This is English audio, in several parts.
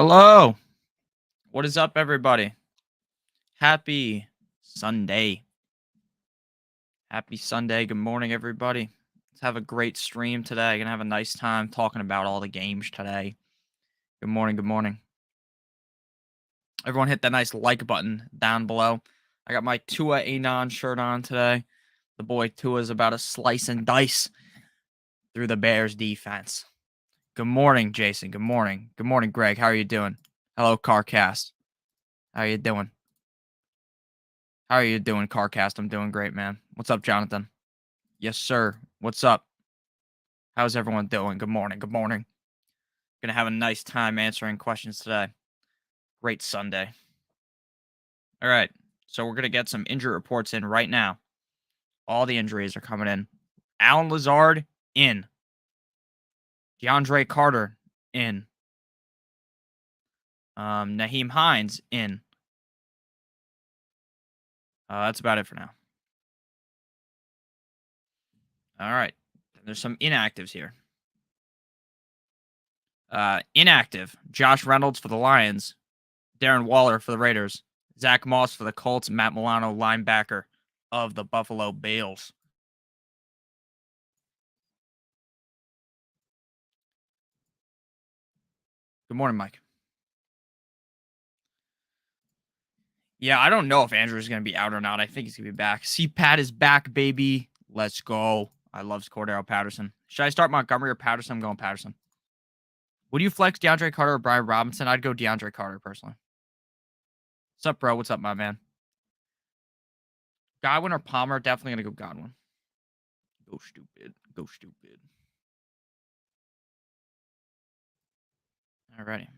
Hello. What is up, everybody? Happy Sunday. Happy Sunday. Good morning, everybody. Let's have a great stream today. Gonna have a nice time talking about all the games today. Good morning. Good morning. Everyone hit that nice like button down below. I got my Tua Anon shirt on today. The boy Tua's about to slice and dice through the Bears defense. Good morning, Jason. Good morning. Good morning, Greg. How are you doing? Hello, CarCast. How are you doing? How are you doing, CarCast? I'm doing great, man. What's up, Jonathan? Yes, sir. What's up? How's everyone doing? Good morning. Good morning. Gonna have a nice time answering questions today. Great Sunday. All right. So we're gonna get some injury reports in right now. All the injuries are coming in. Alan Lazard in. DeAndre Carter in. Naheem Hines in. That's about it for now. All right. There's some inactives here. Inactive. Josh Reynolds for the Lions. Darren Waller for the Raiders. Zach Moss for the Colts. Matt Milano, linebacker of the Buffalo Bills. Good morning, Mike. Yeah, I don't know if Andrew's going to be out or not. I think he's going to be back. CPAT is back, baby. Let's go. I love Cordero Patterson. Should I start Montgomery or Patterson? I'm going Patterson. Would you flex DeAndre Carter or Brian Robinson? I'd go DeAndre Carter, personally. What's up, bro? What's up, my man? Godwin or Palmer? Definitely going to go Godwin. Go stupid. Go stupid. Alrighty.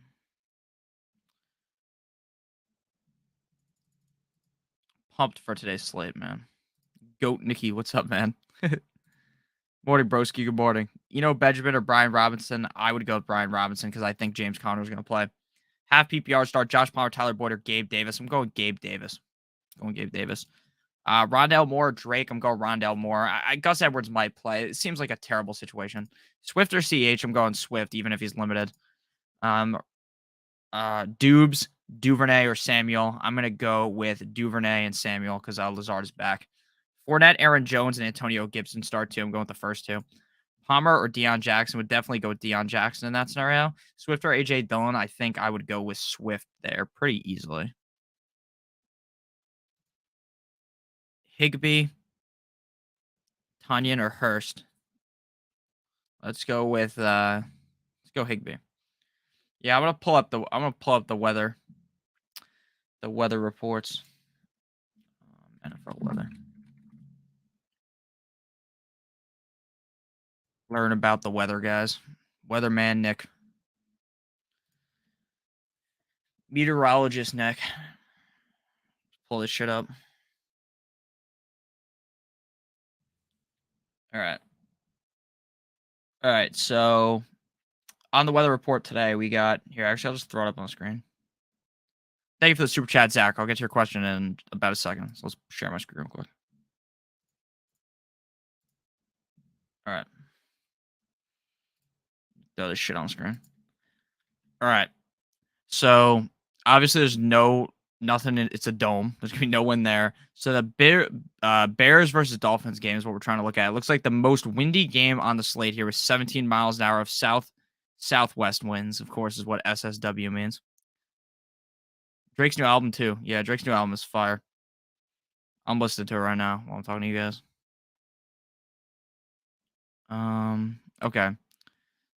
Pumped for today's slate, man. Goat Nikki, what's up, man? Morning, broski. Good morning. Benjamin or Brian Robinson? I would go with Brian Robinson because I think James Conner is going to play. Half PPR start Josh Palmer, Tyler Boyd, or Gabe Davis. I'm going Gabe Davis. Rondell Moore, Drake. I'm going Rondell Moore. Gus Edwards might play. It seems like a terrible situation. Swift or CH? I'm going Swift, even if he's limited. Dubes, Duvernay, or Samuel? I'm going to go with Duvernay and Samuel because Lazard is back. Fournette, Aaron Jones, and Antonio Gibson start two. I'm going with the first two. Palmer or Deion Jackson? Would definitely go with Deion Jackson in that scenario. Swift or AJ Dillon? I think I would go with Swift there pretty easily. Higbee, Tanyan, or Hurst? Let's go with Higbee. Yeah, I'm gonna pull up the weather. The weather reports. NFL weather. Learn about the weather, guys. Weatherman Nick. Meteorologist Nick. Pull this shit up. All right. So on the weather report today, we got here. Actually, I'll just throw it up on the screen. Thank you for the super chat, Zach. I'll get to your question in about a second. So let's share my screen real quick. All right. Throw this shit on the screen. All right. So obviously there's nothing. It's a dome. There's gonna be no wind there. So the Bears versus Dolphins game is what we're trying to look at. It looks like the most windy game on the slate here was 17 miles an hour of southwest winds. Of course, is what SSW means. Drake's new album too. Yeah, Drake's new album is fire. I'm listening to it right now while I'm talking to you guys. Okay.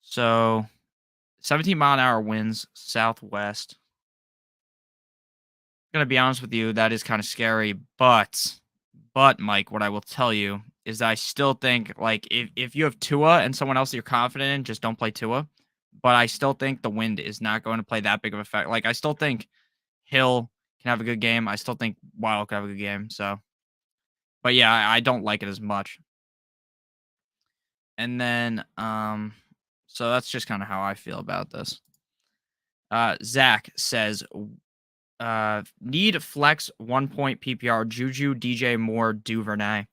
So 17 mile an hour winds southwest. I'm gonna be honest with you, that is kind of scary, but Mike, what I will tell you is that I still think like if you have Tua and someone else that you're confident in, just don't play Tua. But I still think the wind is not going to play that big of a effect. Like I still think Hill can have a good game. I still think Wild can have a good game. So, but yeah, I don't like it as much. And then, so that's just kind of how I feel about this. Zach says, need flex 1 point PPR Juju, DJ Moore, Duvernay.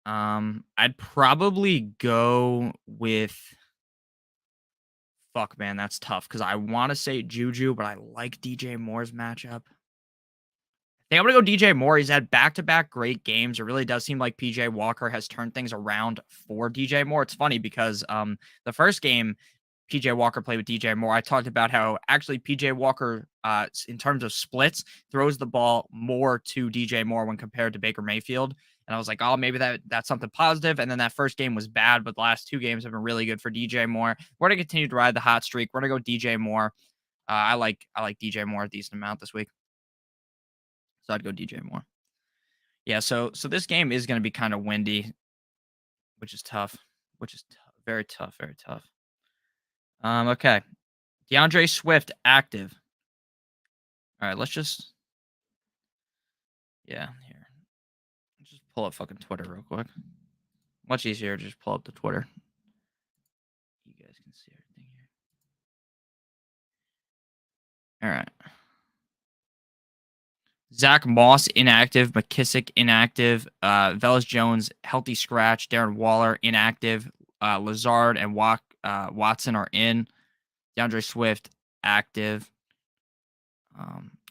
I'd probably go with Fuck, man, that's tough because I want to say Juju, but I like DJ Moore's matchup. I think I'm gonna go DJ Moore. He's had back-to-back great games. It really does seem like PJ Walker has turned things around for DJ Moore. It's funny because the first game PJ Walker played with DJ Moore, I talked about how actually PJ Walker, in terms of splits, throws the ball more to DJ Moore when compared to Baker Mayfield. And I was like, oh, maybe that's something positive. And then that first game was bad, but the last two games have been really good for DJ Moore. We're gonna continue to ride the hot streak. We're gonna go DJ Moore. I like DJ Moore a decent amount this week, so I'd go DJ Moore. Yeah, so this game is gonna be kind of windy, which is tough. Very tough, very tough. Okay. DeAndre Swift active. All right, let's just here. Let's just pull up fucking Twitter real quick. Much easier to just pull up the Twitter. You guys can see everything here. All right. Zach Moss inactive, McKissick inactive, Velus Jones healthy scratch, Darren Waller inactive, Lazard and Watson are in. DeAndre Swift active.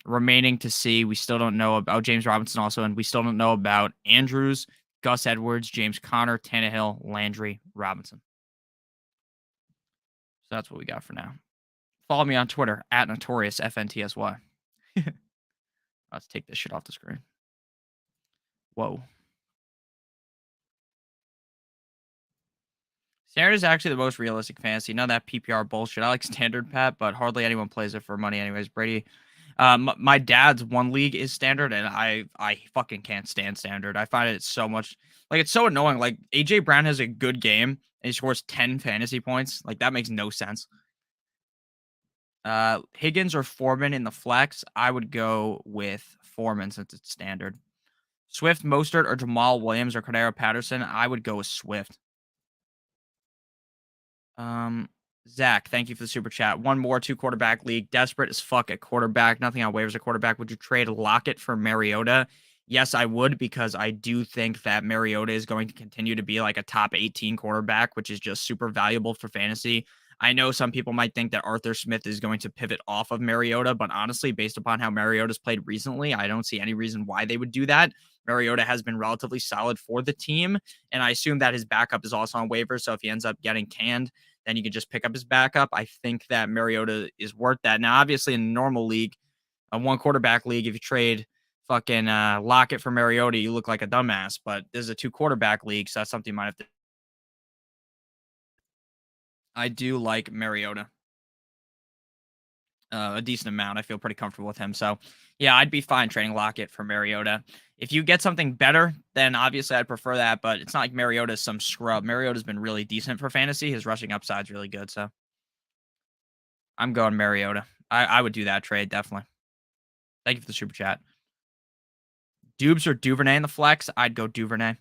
Remaining to see, we still don't know about James Robinson also, and we still don't know about Andrews, Gus Edwards, James Conner, Tannehill, Landry, Robinson. So that's what we got for now. Follow me on Twitter at Notorious FNTSY. Let's take this shit off the screen. Whoa. Standard is actually the most realistic fantasy. None of that PPR bullshit. I like standard, Pat, but hardly anyone plays it for money anyways. Brady. My dad's one league is standard, and I fucking can't stand standard. I find it so much like it's so annoying. Like AJ Brown has a good game and he scores 10 fantasy points. Like that makes no sense. Higgins or Foreman in the flex. I would go with Foreman since it's standard. Swift, Mostert, or Jamal Williams or Cordero Patterson. I would go with Swift. Zach, thank you for the super chat. One more 2-quarterback league. Desperate as fuck at quarterback. Nothing on waivers at quarterback. Would you trade Lockett for Mariota? Yes, I would, because I do think that Mariota is going to continue to be like a top 18 quarterback, which is just super valuable for fantasy. I know some people might think that Arthur Smith is going to pivot off of Mariota, but honestly, based upon how Mariota's played recently, I don't see any reason why they would do that. Mariota has been relatively solid for the team, and I assume that his backup is also on waivers, so if he ends up getting canned, then you can just pick up his backup. I think that Mariota is worth that. Now, obviously, in a normal league, a one-quarterback league, if you trade fucking Lockett for Mariota, you look like a dumbass, but this is a 2-quarterback league, so that's something you might have to. I do like Mariota a decent amount. I feel pretty comfortable with him. So, yeah, I'd be fine trading Lockett for Mariota. If you get something better, then obviously I'd prefer that, but it's not like Mariota's some scrub. Mariota's been really decent for fantasy. His rushing upside's really good, so I'm going Mariota. I would do that trade, definitely. Thank you for the super chat. Dubes or Duvernay in the flex? I'd go Duvernay.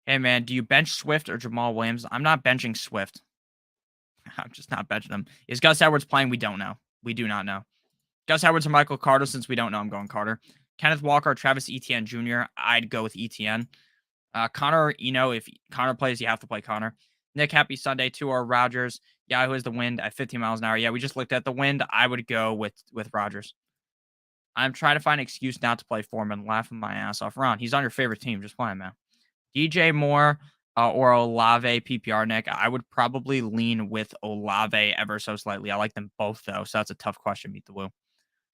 Hey, man, do you bench Swift or Jamal Williams? I'm not benching Swift. I'm just not benching him. Is Gus Edwards playing? We don't know. We do not know. Gus Edwards or Michael Carter, since we don't know, I'm going Carter. Kenneth Walker or Travis Etienne Jr., I'd go with Etienne. Connor, if Connor plays, you have to play Connor. Nick, happy Sunday to our Rodgers. Yahoo is the wind at 15 miles an hour. Yeah, we just looked at the wind. I would go with Rodgers. I'm trying to find an excuse not to play Foreman. Laughing my ass off. Ron, he's on your favorite team. Just play him, man. DJ Moore or Olave PPR, Nick. I would probably lean with Olave ever so slightly. I like them both, though, so that's a tough question. Meet the woo.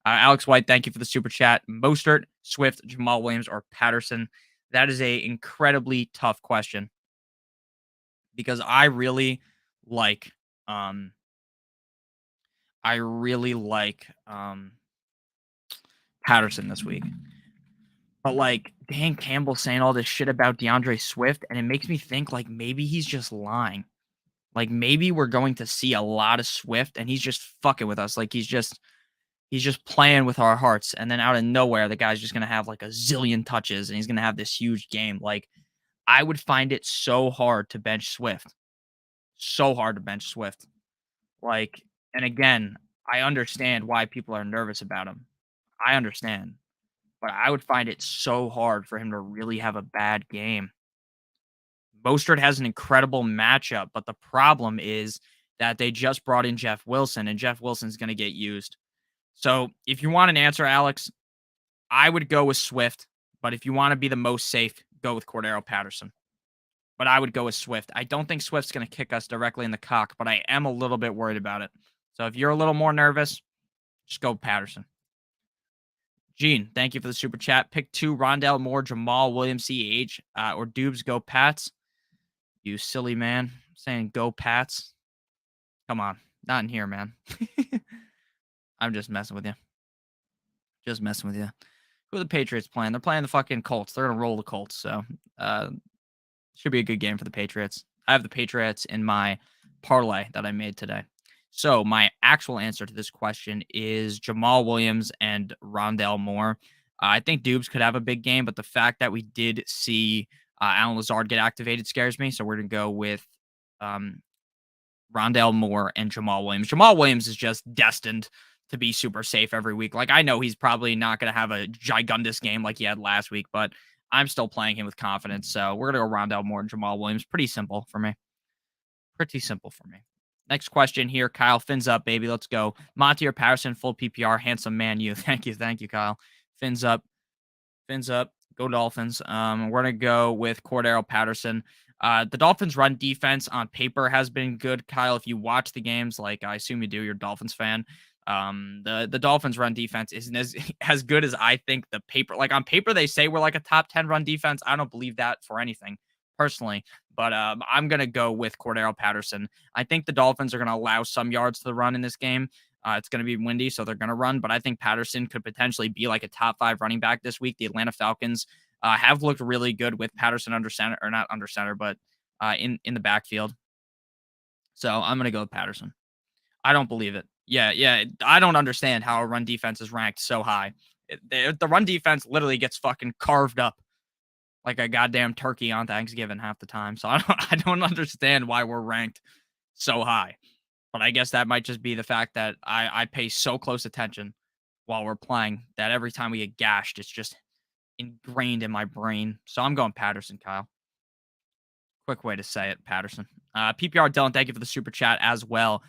Alex White, thank you for the super chat. Mostert, Swift, Jamal Williams, or Patterson? That is a incredibly tough question because I really like Patterson this week. But like Dan Campbell saying all this shit about DeAndre Swift, and it makes me think like maybe he's just lying. Like maybe we're going to see a lot of Swift and he's just fucking with us. Like he's just playing with our hearts. And then out of nowhere, the guy's just going to have like a zillion touches and he's going to have this huge game. Like I would find it so hard to bench Swift. So hard to bench Swift. Like, and again, I understand why people are nervous about him. I understand. But I would find it so hard for him to really have a bad game. Mostert has an incredible matchup, but the problem is that they just brought in Jeff Wilson, and Jeff Wilson's going to get used. So if you want an answer, Alex, I would go with Swift. But if you want to be the most safe, go with Cordero Patterson. But I would go with Swift. I don't think Swift's going to kick us directly in the cock, but I am a little bit worried about it. So if you're a little more nervous, just go Patterson. Gene, thank you for the super chat. Pick 2, Rondale Moore, Jamal Williams, CH, or Dubes, go Pats. You silly man. Saying go Pats. Come on. Not in here, man. I'm just messing with you. Just messing with you. Who are the Patriots playing? They're playing the fucking Colts. They're going to roll the Colts. So, should be a good game for the Patriots. I have the Patriots in my parlay that I made today. So, my actual answer to this question is Jamal Williams and Rondale Moore. I think Dubes could have a big game, but the fact that we did see Alan Lazard get activated scares me. So, we're going to go with Rondale Moore and Jamal Williams. Jamal Williams is just destined to be super safe every week. Like, I know he's probably not going to have a gigundous game like he had last week, but I'm still playing him with confidence. So we're going to go Rondale Moore and Jamal Williams. Pretty simple for me. Pretty simple for me. Next question here. Kyle, fins up, baby. Let's go. Monty or Patterson, full PPR, handsome man. You. Thank you. Thank you, Kyle. Fins up. Fins up. Go Dolphins. We're going to go with Cordero Patterson. The Dolphins' run defense on paper has been good. Kyle, if you watch the games, like I assume you do, you're a Dolphins fan. The Dolphins' run defense isn't as good as I think the paper. Like on paper, they say we're like a top 10 run defense. I don't believe that for anything personally, but I'm gonna go with Cordero Patterson. I think the Dolphins are gonna allow some yards to the run in this game. It's going to be windy, so they're going to run. But I think Patterson could potentially be like a top 5 running back this week. The Atlanta Falcons have looked really good with Patterson under center, or not under center, but in the backfield. So I'm going to go with Patterson. I don't believe it. Yeah. I don't understand how a run defense is ranked so high. The run defense literally gets fucking carved up like a goddamn turkey on Thanksgiving half the time. So I don't understand why we're ranked so high. But I guess that might just be the fact that I pay so close attention while we're playing that every time we get gashed, it's just ingrained in my brain. So I'm going Patterson, Kyle. Quick way to say it, Patterson. PPR Dylan, thank you for the super chat as well.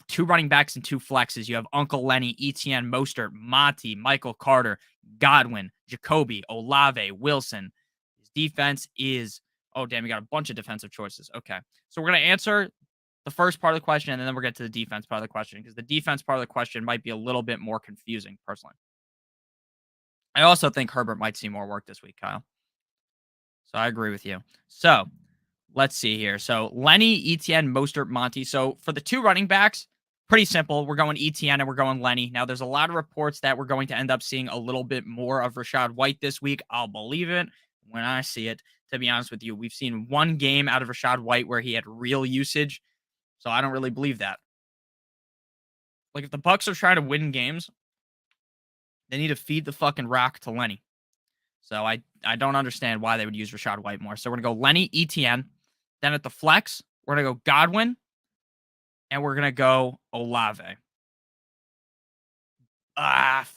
2 running backs and 2 flexes. You have Uncle Lenny, Etienne, Mostert, Monty, Michael Carter, Godwin, Jacoby, Olave, Wilson. His defense is, oh, damn, we got a bunch of defensive choices. Okay. So we're going to answer the first part of the question, and then we'll get to the defense part of the question, because the defense part of the question might be a little bit more confusing, personally. I also think Herbert might see more work this week, Kyle. So I agree with you. So let's see here. So Lenny, Etienne, Mostert, Monty. So for the 2 running backs, pretty simple. We're going Etienne and we're going Lenny. Now, there's a lot of reports that we're going to end up seeing a little bit more of Rachaad White this week. I'll believe it when I see it, to be honest with you. We've seen 1 game out of Rachaad White where he had real usage. So I don't really believe that. Like, if the Bucs are trying to win games, they need to feed the fucking rock to Lenny. So I don't understand why they would use Rachaad White more. So we're going to go Lenny, Etienne. Then at the flex, we're going to go Godwin. And we're going to go Olave.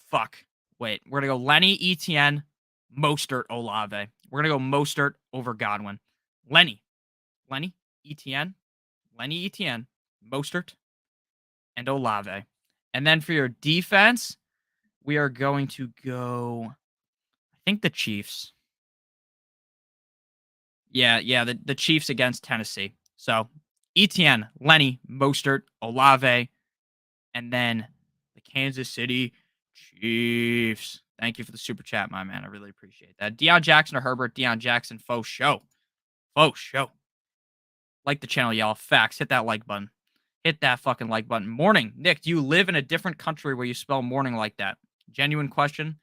Fuck. Wait, we're going to go Lenny, Etienne, Mostert, Olave. We're going to go Mostert over Godwin. Lenny, Etienne, Mostert, and Olave. And then for your defense, we are going to go, I think, the Chiefs. Yeah, the Chiefs against Tennessee. So Etienne, Lenny, Mostert, Olave, and then the Kansas City Chiefs. Thank you for the super chat, my man. I really appreciate that. Deion Jackson or Herbert? Deion Jackson, faux show. Like the channel, y'all. Facts. Hit that like button. Hit that fucking like button. Morning. Nick, do you live in a different country where you spell morning like that? Genuine question.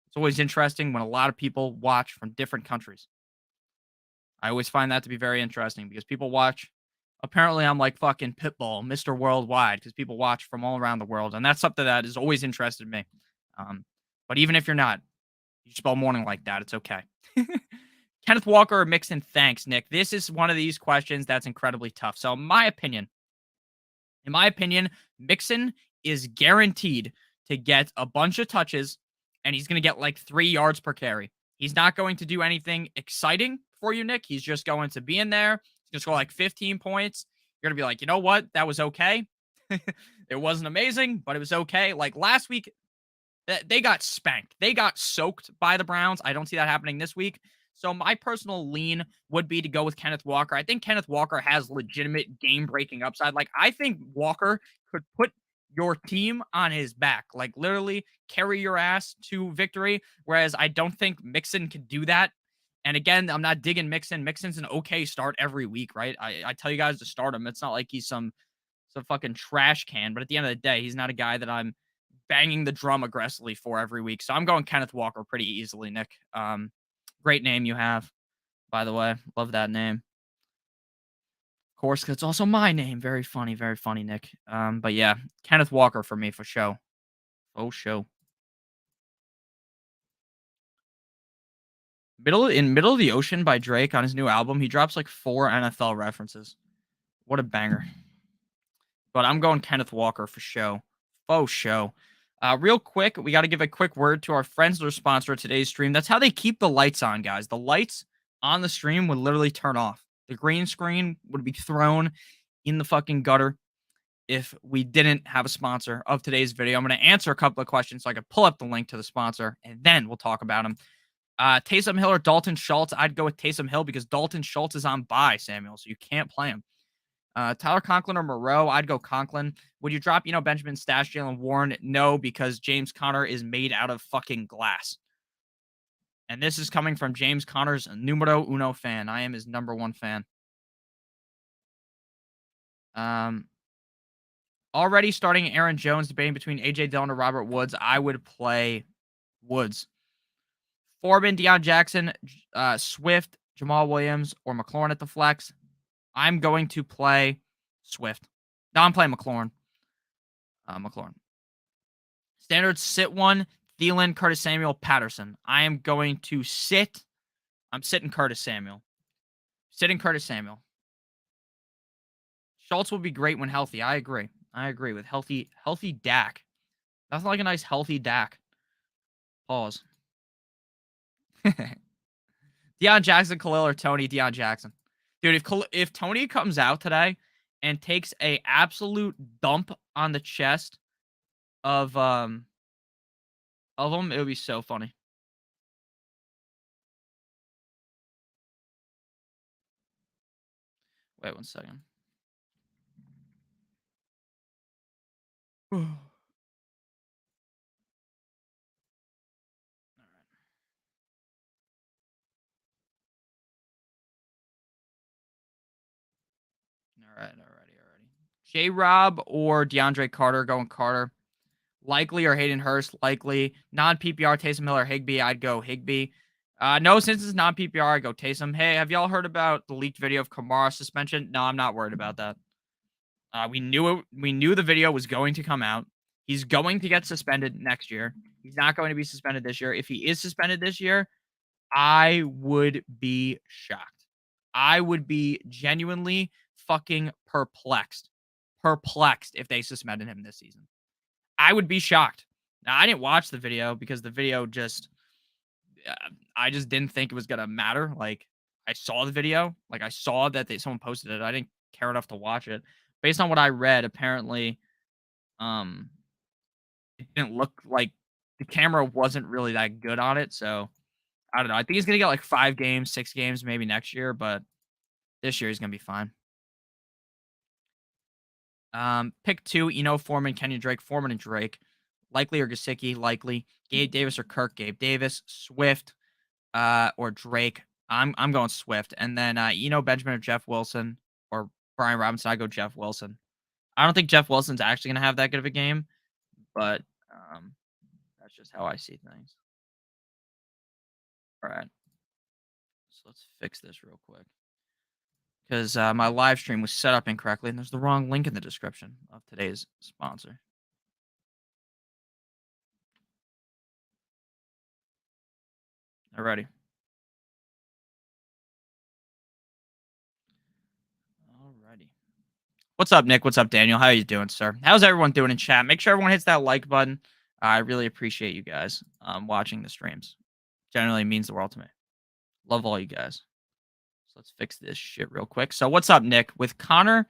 It's always interesting when a lot of people watch from different countries. I always find that to be very interesting because people watch. Apparently, I'm like fucking Pitbull, Mr. Worldwide, because people watch from all around the world. And that's something that has always interested me. But even if you're not, you spell morning like that, it's okay. Kenneth Walker or Mixon? Thanks, Nick. This is one of these questions that's incredibly tough. So in my opinion, Mixon is guaranteed to get a bunch of touches, and he's going to get like 3 yards per carry. He's not going to do anything exciting for you, Nick. He's just going to be in there. He's going to score like 15 points. You're gonna be like, you know what? That was okay. It wasn't amazing, but it was okay. Like last week, they got spanked. They got soaked by the Browns. I don't see that happening this week. So my personal lean would be to go with Kenneth Walker. I think Kenneth Walker has legitimate game-breaking upside. Like I think Walker could put your team on his back, like literally carry your ass to victory. Whereas I don't think Mixon could do that. And again, I'm not digging Mixon. Mixon's an okay start every week, right? I tell you guys to start him. It's not like he's some fucking trash can, but at the end of the day, he's not a guy that I'm banging the drum aggressively for every week. So I'm going Kenneth Walker pretty easily, Nick. Great name you have, by the way. Love that name. Of course, 'cause it's also my name. Very funny, Nick. But yeah, Kenneth Walker for me for show. Oh, show. Middle of the Ocean by Drake on his new album, he drops like 4 NFL references. What a banger. But I'm going Kenneth Walker for show. Faux show. Real quick, we got to give a quick word to our friends that are sponsor of today's stream. That's how they keep the lights on, guys. The lights on the stream would literally turn off. The green screen would be thrown in the fucking gutter if we didn't have a sponsor of today's video. I'm going to answer a couple of questions so I can pull up the link to the sponsor, and then we'll talk about them. Taysom Hill or Dalton Schultz? I'd go with Taysom Hill because Dalton Schultz is on bye, Samuel, so you can't play him. Tyler Conklin or Moreau? I'd go Conklin. Would you drop, Benjamin Stash, Jalen Warren? No, because James Conner is made out of fucking glass. And this is coming from James Conner's numero uno fan. I am his number 1 fan. Already starting Aaron Jones, debating between A.J. Dillon or Robert Woods. I would play Woods. Foreman, Deion Jackson, Swift, Jamal Williams, or McLaurin at the flex. I'm going to play Swift. No, I'm playing McLaurin. McLaurin. Standard sit 1, Thielen, Curtis Samuel, Patterson. I am going to sit. I'm sitting Curtis Samuel. Sitting Curtis Samuel. Schultz will be great when healthy. I agree. With healthy Dak. That's like a nice healthy Dak. Pause. Deion Jackson, Khalil, or Tony? Deion Jackson. Dude, if Tony comes out today and takes a absolute dump on the chest of him, it would be so funny. Wait 1 second. All right. J-Rob or DeAndre Carter? Going Carter. Likely or Hayden Hurst? Likely. Non-PPR, Taysom Hill or Higbee? I'd go Higbee. No, since it's non-PPR, I'd go Taysom. Hey, have y'all heard about the leaked video of Kamara suspension? No, I'm not worried about that. We knew the video was going to come out. He's going to get suspended next year. He's not going to be suspended this year. If he is suspended this year, I would be shocked. I would be genuinely fucking perplexed if they suspended him this season. I would be shocked. Now, I didn't watch the video because the video just, I just didn't think it was going to matter. Like, I saw the video. Like, I saw that someone posted it. I didn't care enough to watch it. Based on what I read, apparently, it didn't look like the camera wasn't really that good on it. So, I don't know. I think he's going to get like 5 games, 6 games maybe next year, but this year he's going to be fine. Pick 2, Foreman, Kenyon Drake, Foreman and Drake. Likely or Gesicki, likely. Gabe Davis or Kirk, Gabe Davis. Swift, or Drake. I'm going Swift. And then, Benjamin or Jeff Wilson or Brian Robinson. I go Jeff Wilson. I don't think Jeff Wilson's actually going to have that good of a game, but that's just how I see things. All right. So let's fix this real quick. Because my live stream was set up incorrectly, and there's the wrong link in the description of today's sponsor. Alrighty. What's up, Nick? What's up, Daniel? How are you doing, sir? How's everyone doing in chat? Make sure everyone hits that like button. I really appreciate you guys watching the streams. Generally means the world to me. Love all you guys. So let's fix this shit real quick. So what's up, Nick? With Connor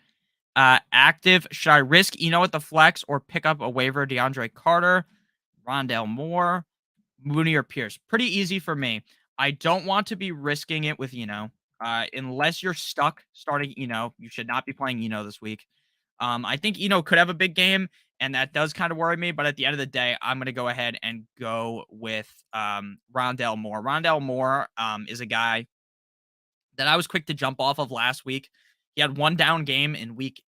Active. Should I risk Eno at the flex or pick up a waiver DeAndre Carter, Rondale Moore, Mooney, or Pierce? Pretty easy for me. I don't want to be risking it with Eno. Unless you're stuck starting Eno, you should not be playing Eno this week. I think Eno could have a big game, and that does kind of worry me. But at the end of the day, I'm going to go ahead and go with Rondale Moore. Rondale Moore is a guy that I was quick to jump off of last week. He had one down game in week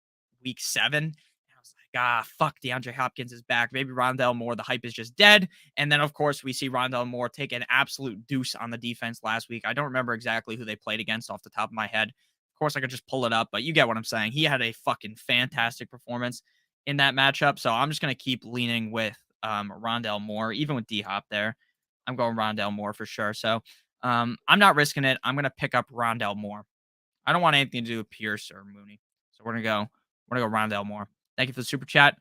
7. And I was like, fuck, DeAndre Hopkins is back. Maybe Rondale Moore, the hype is just dead. And then, of course, we see Rondale Moore take an absolute deuce on the defense last week. I don't remember exactly who they played against off the top of my head. Of course, I could just pull it up, but you get what I'm saying. He had a fucking fantastic performance in that matchup. So I'm just going to keep leaning with Rondale Moore, even with D-Hop there. I'm going Rondale Moore for sure. So I'm not risking it. I'm going to pick up Rondale Moore. I don't want anything to do with Pierce or Mooney. So we're gonna go Rondale Moore. Thank you for the super chat.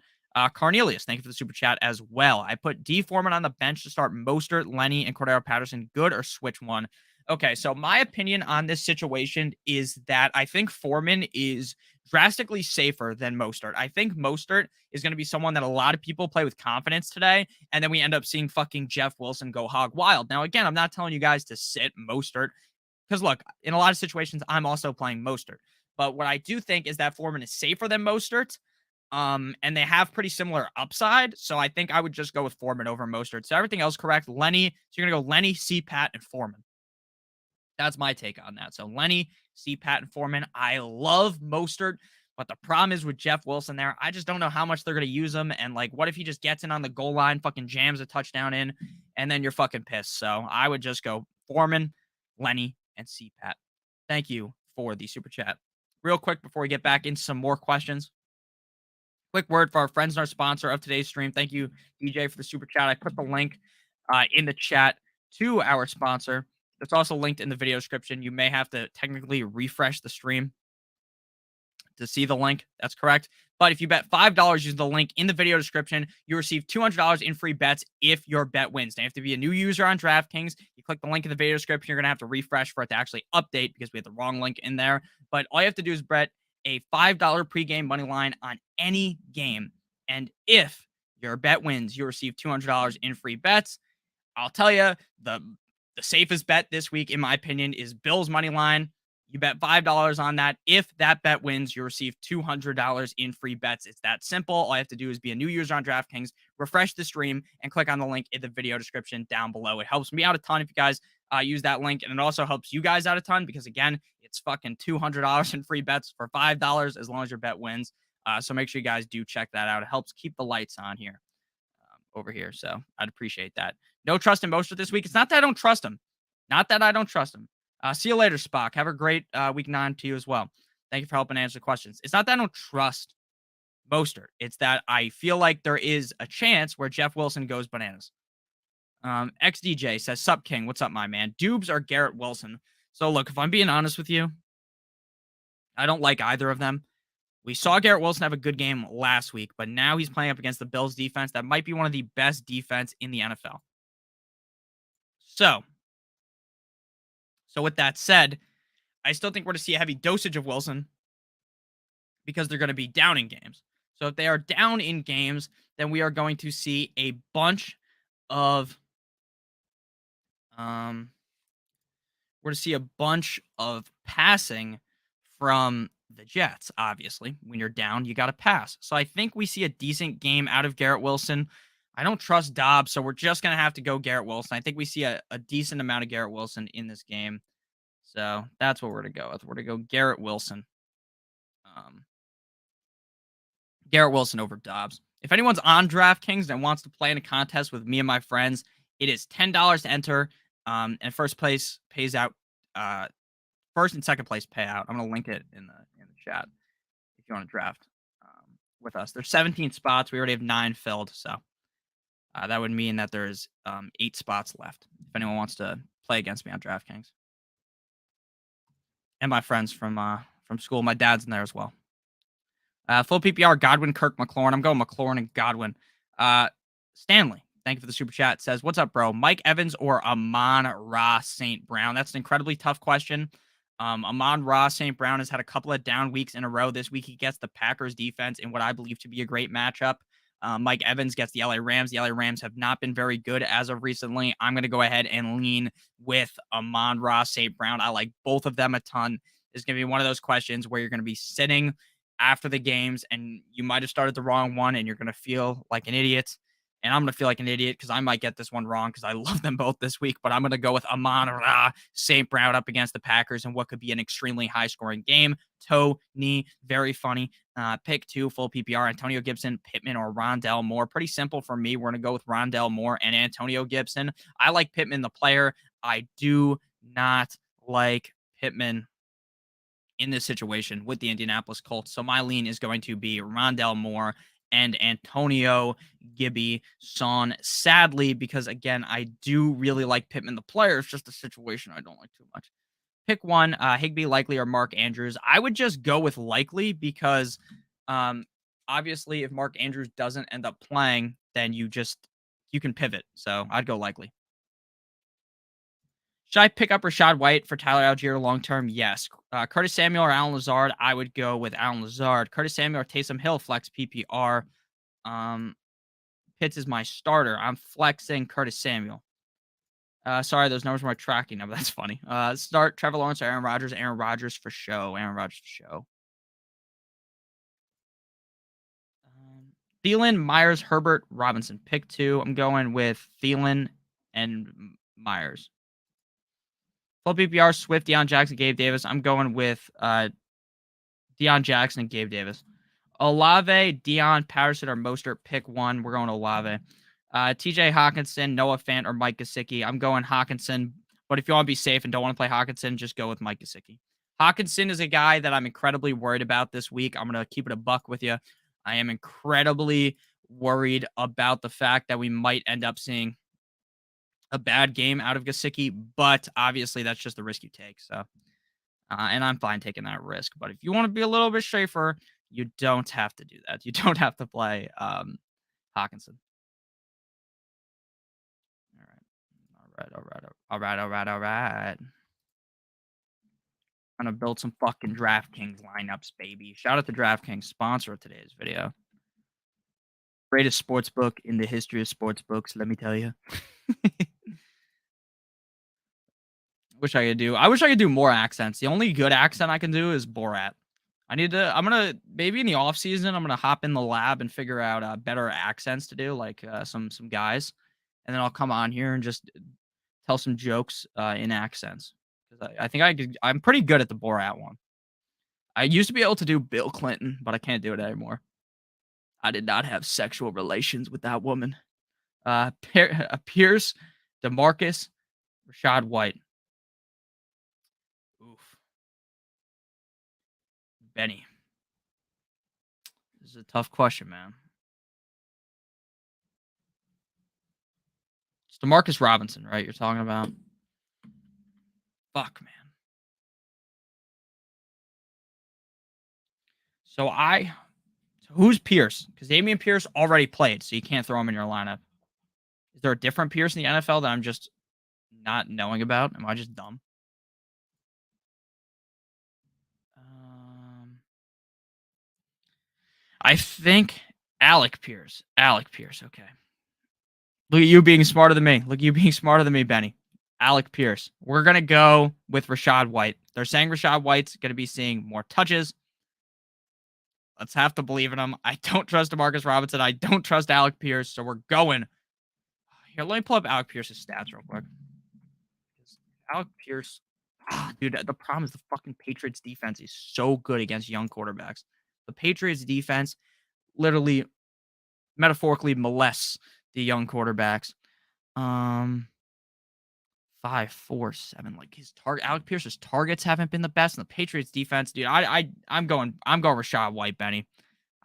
Cornelius, thank you for the super chat as well. I put D Foreman on the bench to start Mostert, Lenny, and Cordero Patterson. Good or switch one? Okay, so my opinion on this situation is that I think Foreman is drastically safer than Mostert. I think Mostert is going to be someone that a lot of people play with confidence today, and then we end up seeing fucking Jeff Wilson go hog wild. Now, again, I'm not telling you guys to sit Mostert. Because look, in a lot of situations, I'm also playing Mostert. But what I do think is that Foreman is safer than Mostert. And they have pretty similar upside. So I think I would just go with Foreman over Mostert. So everything else correct. Lenny. So you're going to go Lenny, C-Pat, and Foreman. That's my take on that. So Lenny, C-Pat, and Foreman. I love Mostert. But the problem is with Jeff Wilson there, I just don't know how much they're going to use him. And like, what if he just gets in on the goal line, fucking jams a touchdown in, and then you're fucking pissed. So I would just go Foreman, Lenny, and CPAT. Thank you for the super chat. Real quick before we get back into some more questions, quick word for our friends and our sponsor of today's stream. Thank you, DJ, for the super chat. I put the link in the chat to our sponsor. It's also linked in the video description. You may have to technically refresh the stream to see the link. That's correct. But if you bet $5 using the link in the video description, you receive $200 in free bets if your bet wins. Now, you have to be a new user on DraftKings. You click the link in the video description. You're going to have to refresh for it to actually update because we had the wrong link in there. But all you have to do is bet a $5 pregame money line on any game. And if your bet wins, you receive $200 in free bets. I'll tell you, the safest bet this week, in my opinion, is Bills money line. You bet $5 on that. If that bet wins, you receive $200 in free bets. It's that simple. All you have to do is be a new user on DraftKings, refresh the stream, and click on the link in the video description down below. It helps me out a ton if you guys use that link, and it also helps you guys out a ton because, again, it's fucking $200 in free bets for $5 as long as your bet wins. So make sure you guys do check that out. It helps keep the lights on here over here. So I'd appreciate that. No trust in Mostert this week. It's not that I don't trust him. Not that I don't trust him. See you later, Spock. Have a great week 9 to you as well. Thank you for helping answer the questions. It's not that I don't trust Mostert. It's that I feel like there is a chance where Jeff Wilson goes bananas. XDJ says, Sup, King. What's up, my man? Dubes or Garrett Wilson? So, look, if I'm being honest with you, I don't like either of them. We saw Garrett Wilson have a good game last week, but now he's playing up against the Bills defense. That might be one of the best defense in the NFL. So with that said, I still think we're going to see a heavy dosage of Wilson because they're going to be down in games. So if they are down in games, then we are going to see a bunch of passing from the Jets. Obviously, when you're down, you got to pass. So I think we see a decent game out of Garrett Wilson. I don't trust Dobbs, so we're just going to have to go Garrett Wilson. I think we see a decent amount of Garrett Wilson in this game. So that's what we're going to go with. We're going to go Garrett Wilson. Garrett Wilson over Dobbs. If anyone's on DraftKings and wants to play in a contest with me and my friends, it is $10 to enter. And first place pays out. First and second place pay out. I'm going to link it in the chat if you want to draft with us. There's 17 spots. We already have 9 filled. So that would mean that there's 8 spots left if anyone wants to play against me on DraftKings. And my friends from school. My dad's in there as well. Full PPR, Godwin, Kirk, McLaurin. I'm going McLaurin and Godwin. Stanley, thank you for the super chat. Says, what's up, bro? Mike Evans or Amon-Ra St. Brown? That's an incredibly tough question. Amon-Ra St. Brown has had a couple of down weeks in a row. This week he gets the Packers defense in what I believe to be a great matchup. Mike Evans gets the LA Rams. The LA Rams have not been very good as of recently. I'm going to go ahead and lean with Amon-Ra St. Brown. I like both of them a ton. It's going to be one of those questions where you're going to be sitting after the games and you might have started the wrong one and you're going to feel like an idiot. And I'm going to feel like an idiot because I might get this one wrong because I love them both this week. But I'm going to go with Amon-Ra St. Brown up against the Packers in what could be an extremely high-scoring game. Tony, very funny. Pick 2, full PPR, Antonio Gibson, Pittman, or Rondell Moore. Pretty simple for me. We're going to go with Rondell Moore and Antonio Gibson. I like Pittman, the player. I do not like Pittman in this situation with the Indianapolis Colts. So my lean is going to be Rondell Moore and Antonio Gibson. Sadly, because again, I do really like Pittman, the player. It's just a situation I don't like too much. Pick one, Higbee, Likely, or Mark Andrews. I would just go with Likely because obviously if Mark Andrews doesn't end up playing, then you can pivot. So I'd go Likely. Should I pick up Rachaad White for Tyler Algier long term? Yes. Curtis Samuel or Alan Lazard? I would go with Alan Lazard. Curtis Samuel or Taysom Hill, flex PPR. Pitts is my starter. I'm flexing Curtis Samuel. Sorry, those numbers weren't tracking now, but that's funny. Start Trevor Lawrence or Aaron Rodgers. Aaron Rodgers for show. Aaron Rodgers for show. Thielen, Myers, Herbert, Robinson. Pick 2. I'm going with Thielen and Myers. Full PPR, Swift, Deion Jackson, Gabe Davis. I'm going with Deion Jackson and Gabe Davis. Olave, Deion, Patterson, or Mostert. Pick 1. We're going Olave. TJ Hawkinson, Noah Fant, or Mike Gesicki. I'm going Hawkinson, but if you want to be safe and don't want to play Hawkinson, just go with Mike Gesicki. Hawkinson is a guy that I'm incredibly worried about this week. I'm going to keep it a buck with you. I am incredibly worried about the fact that we might end up seeing a bad game out of Gesicki, but obviously that's just the risk you take. So, and I'm fine taking that risk. But if you want to be a little bit safer, you don't have to do that. You don't have to play Hawkinson. All right. I'm gonna build some fucking DraftKings lineups, baby. Shout out to DraftKings, sponsor of today's video. Greatest sports book in the history of sports books, let me tell you. I wish I could do more accents. The only good accent I can do is Borat. I'm gonna maybe in the off season, I'm gonna hop in the lab and figure out better accents to do, like some guys, and then I'll come on here and just tell some jokes in accents. Because I think I'm pretty good at the Borat one. I used to be able to do Bill Clinton, but I can't do it anymore. I did not have sexual relations with that woman. Pierce, DeMarcus, Rachaad White. Oof. Benny. This is a tough question, man. It's DeMarcus Robinson, right? You're talking about? Fuck, man. So who's Pierce? Because Dameon Pierce already played, so you can't throw him in your lineup. Is there a different Pierce in the NFL that I'm just not knowing about? Am I just dumb? I think Alec Pierce. Okay. Look at you being smarter than me. Benny. Alec Pierce. We're going to go with Rachaad White. They're saying Rachaad White's going to be seeing more touches. Let's have to believe in him. I don't trust DeMarcus Robinson. I don't trust Alec Pierce. So we're going. Here, let me pull up Alec Pierce's stats real quick. Alec Pierce. Dude, the problem is the fucking Patriots defense is so good against young quarterbacks. The Patriots defense literally, metaphorically molests the young quarterbacks. 5, 4, 7. Like Alec Pierce's targets haven't been the best, and the Patriots defense, dude. I'm going Rachaad White, Benny.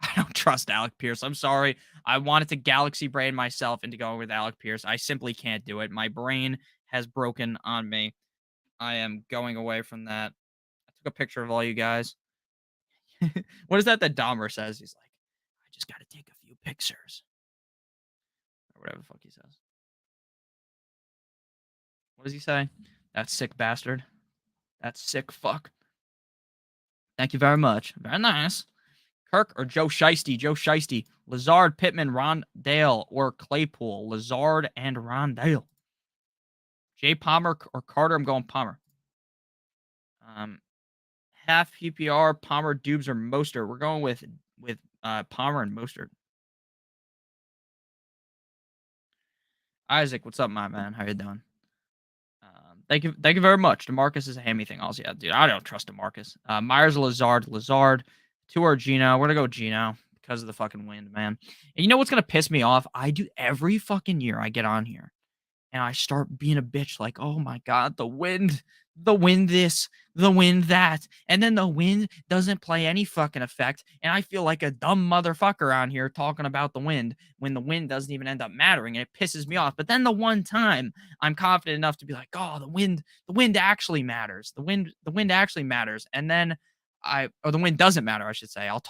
I don't trust Alec Pierce. I'm sorry. I wanted to galaxy brain myself into going with Alec Pierce. I simply can't do it. My brain has broken on me. I am going away from that. I took a picture of all you guys. What is that Dahmer says? He's like, I just got to take a few pictures. Or whatever the fuck he says. What does he say? That sick bastard. That sick fuck. Thank you very much. Very nice. Kirk or Joe Shiesty? Joe Shiesty. Lazard, Pittman, Rondale, or Claypool? Lazard and Rondale. Jay Palmer or Carter? I'm going Palmer. Half PPR, Palmer, Dubes, or Mostert? We're going with Palmer and Mostert. Isaac, what's up, my man? How you doing? Thank you very much. DeMarcus is a hammy thing. Also, yeah, dude, I don't trust DeMarcus. Myers, Lazard, two or Gino. We're gonna go Gino because of the fucking wind, man. And you know what's gonna piss me off? I do every fucking year I get on here and I start being a bitch like, oh my God, the wind this, the wind that. And then the wind doesn't play any fucking effect. And I feel like a dumb motherfucker on here talking about the wind when the wind doesn't even end up mattering. And it pisses me off. But then the one time I'm confident enough to be like, oh, the wind actually matters. The wind actually matters. And then or the wind doesn't matter, I should say. I'll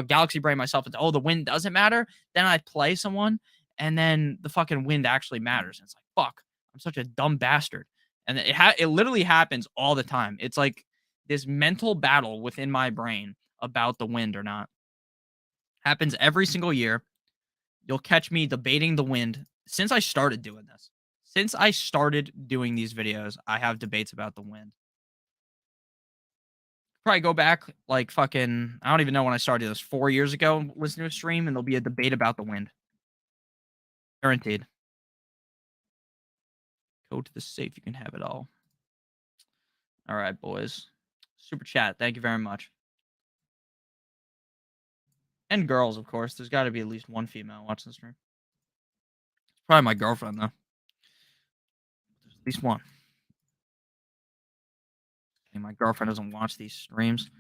galaxy brain myself into, oh, the wind doesn't matter. Then I play someone and then the fucking wind actually matters. And it's like, fuck, I'm such a dumb bastard. And it literally happens all the time. It's like this mental battle within my brain about the wind or not. Happens every single year. You'll catch me debating the wind since I started doing this. Since I started doing these videos, I have debates about the wind. Probably go back like fucking, I don't even know when I started this, 4 years ago, listen to a stream, and there'll be a debate about the wind. Guaranteed. Go to the safe. You can have it all. All right, boys. Super chat. Thank you very much. And girls, of course. There's got to be at least one female watching the stream. It's probably my girlfriend, though. There's at least one. My girlfriend doesn't watch these streams.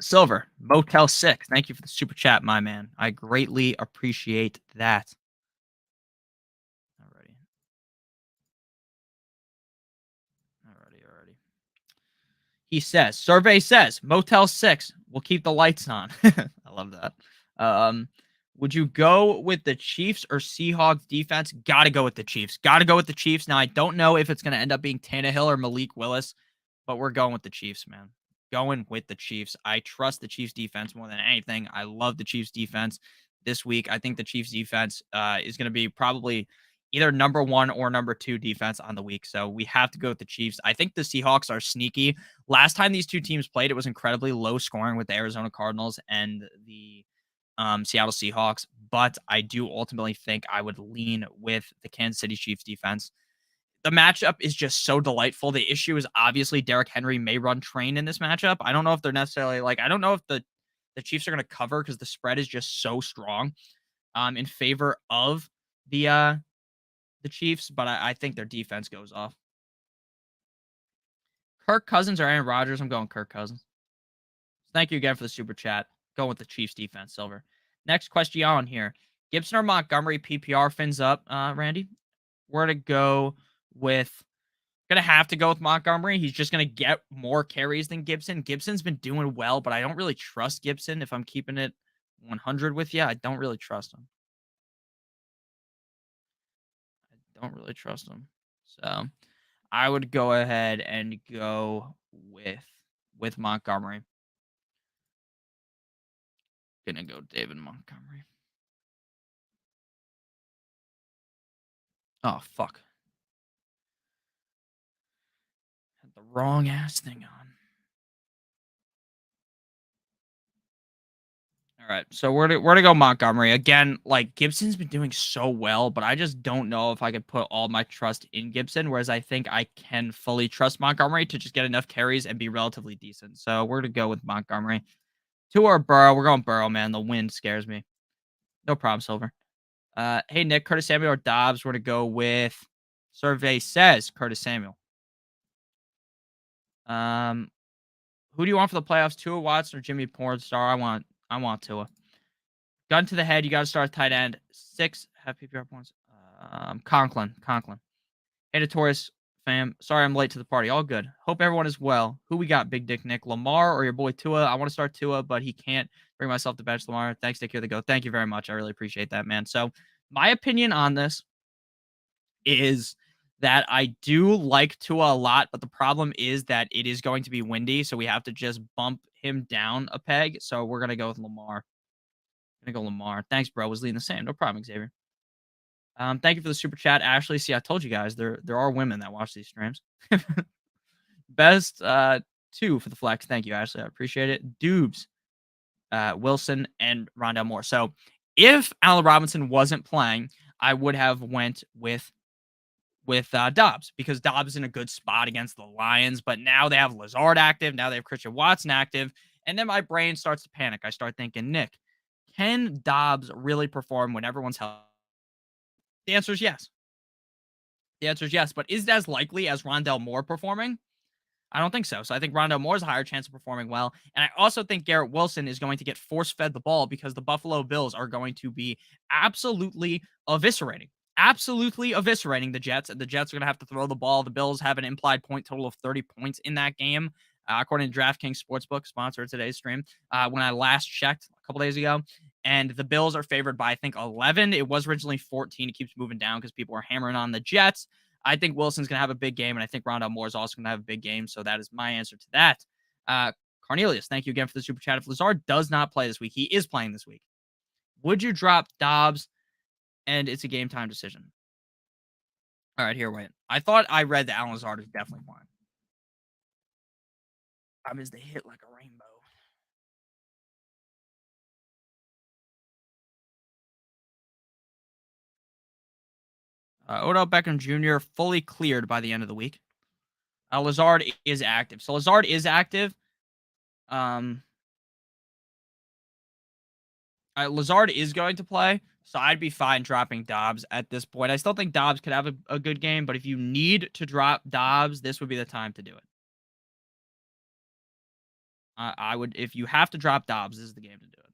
Silver, Motel 6. Thank you for the super chat, my man. I greatly appreciate that. Alrighty. He says, survey says, Motel 6 will keep the lights on. I love that. Would you go with the Chiefs or Seahawks defense? Gotta go with the Chiefs. Now, I don't know if it's going to end up being Tannehill or Malik Willis, but we're going with the Chiefs, man. Going with the Chiefs. I trust the Chiefs defense more than anything. I love the Chiefs defense this week. I think the Chiefs defense is going to be probably either number 1 or number 2 defense on the week. So we have to go with the Chiefs. I think the Seahawks are sneaky. Last time these two teams played, it was incredibly low scoring with the Arizona Cardinals and the Seattle Seahawks. But I do ultimately think I would lean with the Kansas City Chiefs defense. The matchup is just so delightful. The issue is obviously Derrick Henry may run train in this matchup. I don't know if they're necessarily I don't know if the Chiefs are going to cover because the spread is just so strong in favor of the Chiefs, but I think their defense goes off. Kirk Cousins or Aaron Rodgers? I'm going Kirk Cousins. Thank you again for the super chat. Going with the Chiefs defense, Silver. Next question here. Gibson or Montgomery PPR fins up, Randy? We're going to go with... Going to have to go with Montgomery. He's just going to get more carries than Gibson. Gibson's been doing well, but I don't really trust Gibson. If I'm keeping it 100 with you, I don't really trust him. So I would go ahead and go with Montgomery. Gonna go David Montgomery. Oh, fuck. Had the wrong ass thing on. All right, so we're to go Montgomery. Again, like, Gibson's been doing so well, but I just don't know if I could put all my trust in Gibson, whereas I think I can fully trust Montgomery to just get enough carries and be relatively decent. So we're to go with Montgomery. To our Burrow. We're going Burrow, man. The wind scares me. No problem, Silver. Hey, Nick, Curtis Samuel or Dobbs? We're to go with... Survey says Curtis Samuel. Who do you want for the playoffs? Tua Watson or Jimmy Pornstar? I want Tua. Gun to the head. You got to start tight end. 6 half PPR points. Conklin. Hey, Notorious fam. Sorry I'm late to the party. All good. Hope everyone is well. Who we got, Big Dick Nick? Lamar or your boy Tua? I want to start Tua, but he can't bring myself to bench Lamar. Thanks, Dick. Here they go. Thank you very much. I really appreciate that, man. So my opinion on this is that I do like Tua a lot, but the problem is that it is going to be windy, so we have to just bump him down a peg. So we're gonna go with Lamar. Gonna go Lamar. Thanks, bro. Was leading the same. No problem, Xavier. Thank you for the super chat, Ashley. See, I told you guys there are women that watch these streams. Best two for the flex. Thank you, Ashley. I appreciate it. Dubes, Wilson, and Rondell Moore. So if Allen Robinson wasn't playing, I would have went with Dobbs because Dobbs is in a good spot against the Lions. But now they have Lazard active. Now they have Christian Watson active. And then my brain starts to panic. I start thinking, Nick, can Dobbs really perform when everyone's healthy? The answer is yes. The answer is yes. But is it as likely as Rondell Moore performing? I don't think so. So I think Rondell Moore has a higher chance of performing well. And I also think Garrett Wilson is going to get force-fed the ball because the Buffalo Bills are going to be absolutely eviscerating the Jets. And the Jets are going to have to throw the ball. The Bills have an implied point total of 30 points in that game, according to DraftKings Sportsbook, sponsor of today's stream, when I last checked a couple days ago. And the Bills are favored by, I think, 11. It was originally 14. It keeps moving down because people are hammering on the Jets. I think Wilson's going to have a big game, and I think Rondell Moore is also going to have a big game. So that is my answer to that. Cornelius, thank you again for the super chat. If Lazard does not play this week, he is playing this week. Would you drop Dobbs? And it's a game time decision. All right, here, wait. I thought I read that Alan Lazard is definitely playing. Is they hit like a rainbow. Odell Beckham Jr. fully cleared by the end of the week. Lazard is active. So Lazard is active. Lazard is going to play, so I'd be fine dropping Dobbs at this point. I still think Dobbs could have a good game, but if you need to drop Dobbs, this would be the time to do it. I would, if you have to drop Dobbs, this is the game to do it.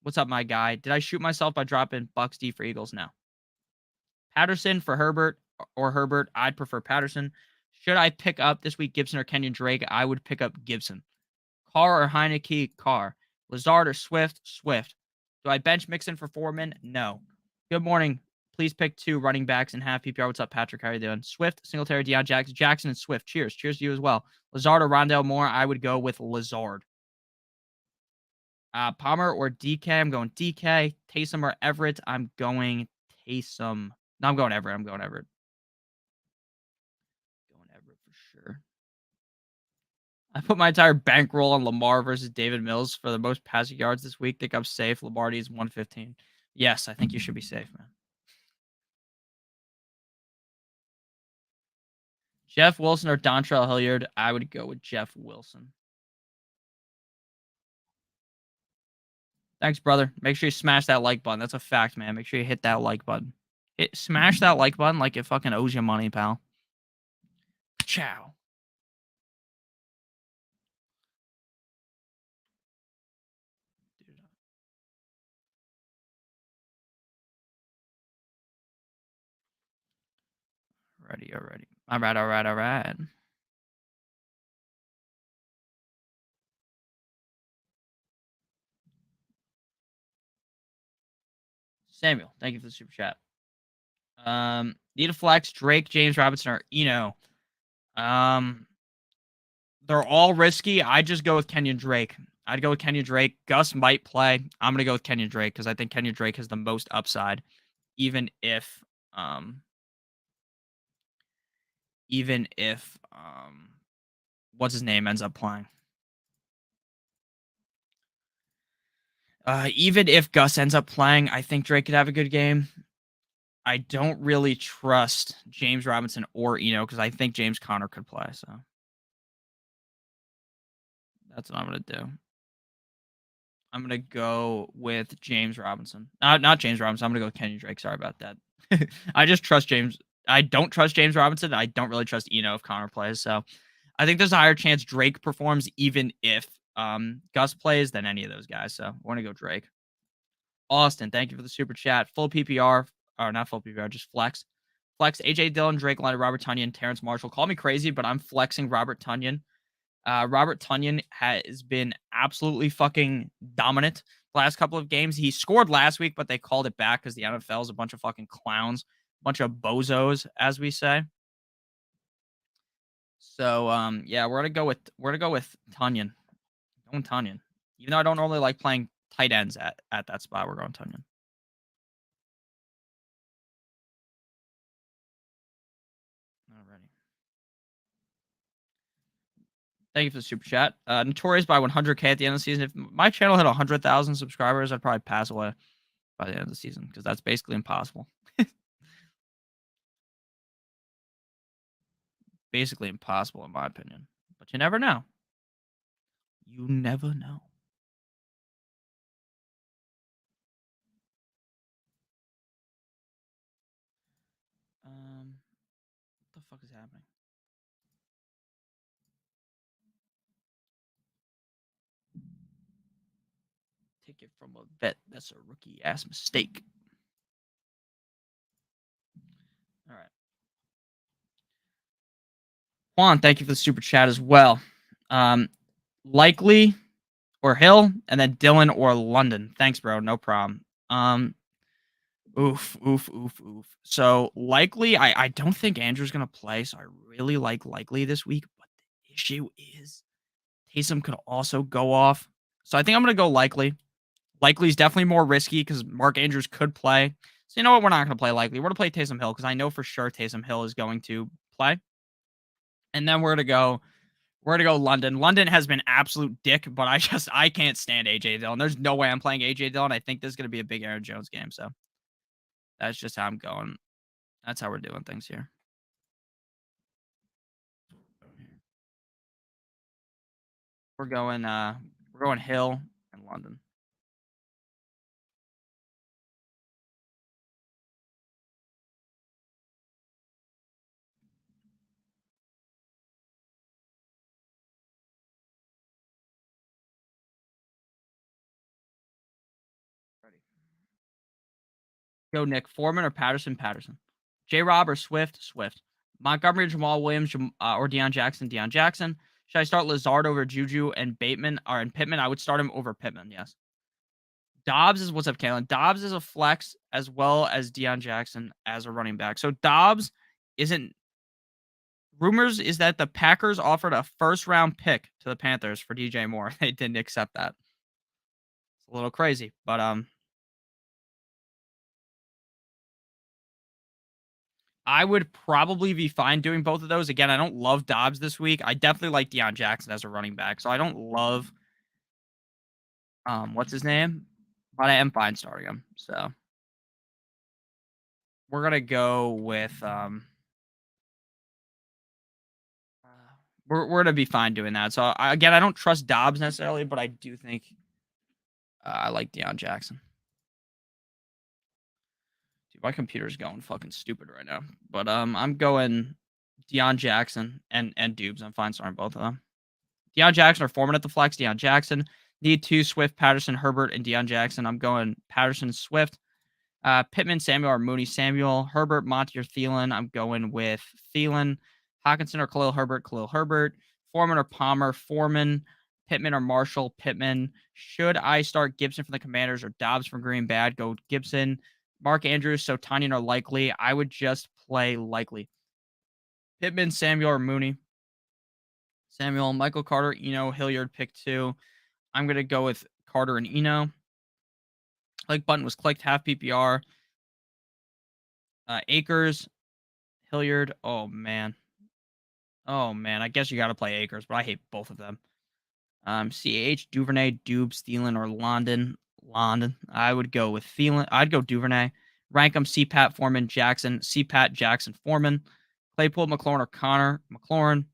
What's up, my guy? Did I shoot myself by dropping Bucks D for Eagles? No. Patterson for Herbert or Herbert. I'd prefer Patterson. Should I pick up this week Gibson or Kenyon Drake? I would pick up Gibson. Carr or Heineke? Carr. Lazard or Swift? Swift. Do I bench Mixon for Foreman? No. Good morning. Please pick two running backs and half PPR. What's up, Patrick? How are you doing? Swift, Singletary, Deion Jackson, and Swift. Cheers. Cheers to you as well. Lazard or Rondell Moore? I would go with Lazard. Palmer or DK? I'm going DK. Taysom or Everett? I'm going Taysom. No, I'm going Everett. Going Everett for sure. I put my entire bankroll on Lamar versus David Mills for the most passing yards this week. Think I'm safe. Lombardi's 115. Yes, I think you should be safe, man. Jeff Wilson or Dontrell Hilliard? I would go with Jeff Wilson. Thanks, brother. Make sure you smash that like button. That's a fact, man. Make sure you hit that like button. Smash that like button like it fucking owes you money, pal. Ciao. Alrighty. All right. Samuel, thank you for the super chat. Need a flex, Drake, James Robinson, or Eno. They're all risky. I just go with Kenyon Drake. I'd go with Kenyon Drake. Gus might play. I'm gonna go with Kenyon Drake because I think Kenyon Drake has the most upside, even if what's his name ends up playing. Even if Gus ends up playing, I think Drake could have a good game. I don't really trust James Robinson or Eno because I think James Conner could play. So that's what I'm gonna do. I'm gonna go with James Robinson. Not James Robinson. I'm gonna go with Kenyon Drake. Sorry about that. I just trust James. I don't trust James Robinson. I don't really trust Eno if Connor plays. So I think there's a higher chance Drake performs even if Gus plays than any of those guys. So I want to go Drake. Austin, thank you for the super chat. Full PPR, or not full PPR, just flex. Flex AJ Dillon, Drake Leonard, Robert Tonyan, Terrence Marshall. Call me crazy, but I'm flexing Robert Tonyan. Robert Tonyan has been absolutely fucking dominant the last couple of games. He scored last week, but they called it back because the NFL is a bunch of fucking clowns, a bunch of bozos, as we say. So yeah, we're gonna go with Tunyon. Going Tunyon. Even though I don't normally like playing tight ends at that spot, we're going Tunyon. Alrighty. Thank you for the super chat. Notorious by 100K at the end of the season. If my channel had 100,000 subscribers, I'd probably pass away by the end of the season because that's basically impossible. Basically impossible in my opinion. But you never know. You never know. What the fuck is happening? Take it from a vet. That's a rookie ass mistake. All right. Juan, thank you for the super chat as well. Likely or Hill, and then Dylan or London. Thanks, bro. No problem. Oof. So likely, I don't think Andrew's gonna play, so I really like likely this week. But the issue is Taysom could also go off. So I think I'm gonna go likely. Likely is definitely more risky because Mark Andrews could play. So you know what? We're not gonna play likely. We're gonna play Taysom Hill because I know for sure Taysom Hill is going to play. And then we're gonna go London. London has been absolute dick, but I can't stand AJ Dillon. There's no way I'm playing AJ Dillon. I think this is gonna be a big Aaron Jones game. So that's just how I'm going. That's how we're doing things here. We're going Hill and London. Ready. Go Nick Foreman or Patterson. Patterson. J Rob or Swift. Swift. Montgomery, Jamal Williams, or Deion Jackson. Deion Jackson. Should I start Lazard over Juju and Bateman or and Pittman? I would start him over Pittman. Yes. Dobbs is what's up, Kalen. Dobbs is a flex as well as Deion Jackson as a running back. So Dobbs isn't. Rumors is that the Packers offered a first round pick to the Panthers for DJ Moore. They didn't accept that. It's a little crazy, but I would probably be fine doing both of those. Again, I don't love Dobbs this week. I definitely like Deion Jackson as a running back. So I don't love what's his name? But I am fine starting him. So we're gonna go with we're gonna be fine doing that. So again, I don't trust Dobbs necessarily, but I do think I like Deion Jackson. Dude, my computer's going fucking stupid right now. But I'm going Deion Jackson and Dubes. I'm fine starting both of them. Deion Jackson or Foreman at the flex. Deion Jackson. Need two Swift, Patterson, Herbert, and Deion Jackson. I'm going Patterson, Swift. Pittman, Samuel, or Mooney, Samuel. Herbert, Monty, or Thielen. I'm going with Thielen. Hawkinson or Khalil Herbert, Khalil Herbert. Foreman or Palmer, Foreman. Pittman or Marshall, Pittman. Should I start Gibson from the Commanders or Dobbs from Green Bay? I'd go Gibson. Mark Andrews, so Tanyan are likely. I would just play likely. Pittman, Samuel, or Mooney. Samuel, Michael Carter, Eno, Hilliard, pick two. I'm going to go with Carter and Eno. Like button was clicked, half PPR. Akers, Hilliard. Oh, man. I guess you got to play Akers, but I hate both of them. CH, Duvernay, Dubes, Thielen, or London. I would go with Thielen. I'd go Duvernay. Rank them CPAT, Foreman, Jackson. CPAT, Jackson, Foreman. Claypool, McLaurin, or Connor. McLaurin.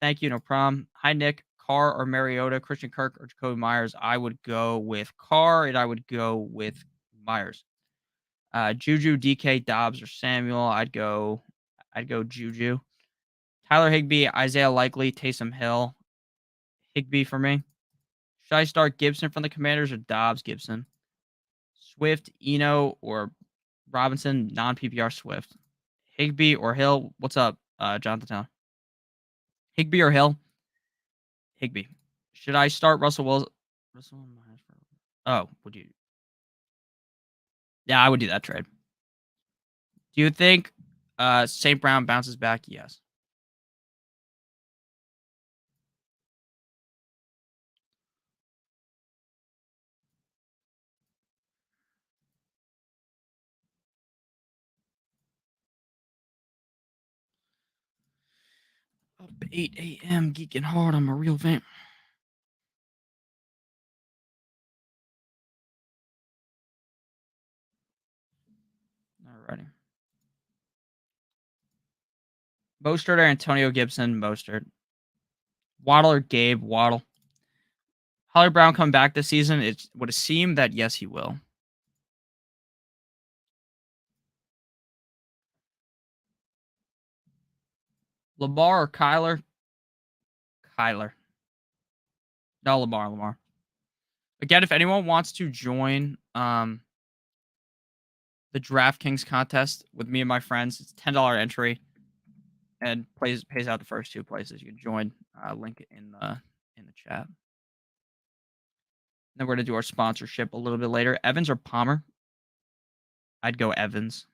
Thank you, no problem. Hi, Nick. Carr or Mariota, Christian Kirk or Jacoby Myers. I would go with Carr, and I would go with Myers. Juju, DK, Dobbs, or Samuel. I'd go Juju. Tyler Higbee, Isaiah Likely, Taysom Hill. Higbee for me. Should I start Gibson from the Commanders or Dobbs, Gibson? Swift, Eno, or Robinson, non PPR Swift. Higbee or Hill. What's up, Jonathan Town? Higbee or Hill? Higbee. Should I start Russell Wilson? Oh, would you? Yeah, I would do that trade. Do you think St. Brown bounces back? Yes. 8 a.m. geeking hard. I'm a real vamp. Alrighty. Mostert or Antonio Gibson? Mostert. Waddle or Gabe? Waddle. Holly Brown come back this season? It would seem that yes, he will. Lamar or Kyler? Kyler. No, Lamar. Again, if anyone wants to join the DraftKings contest with me and my friends, it's $10 entry and pays out the first 2 places. You can join. Link in the chat. Then we're gonna do our sponsorship a little bit later. Evans or Palmer? I'd go Evans.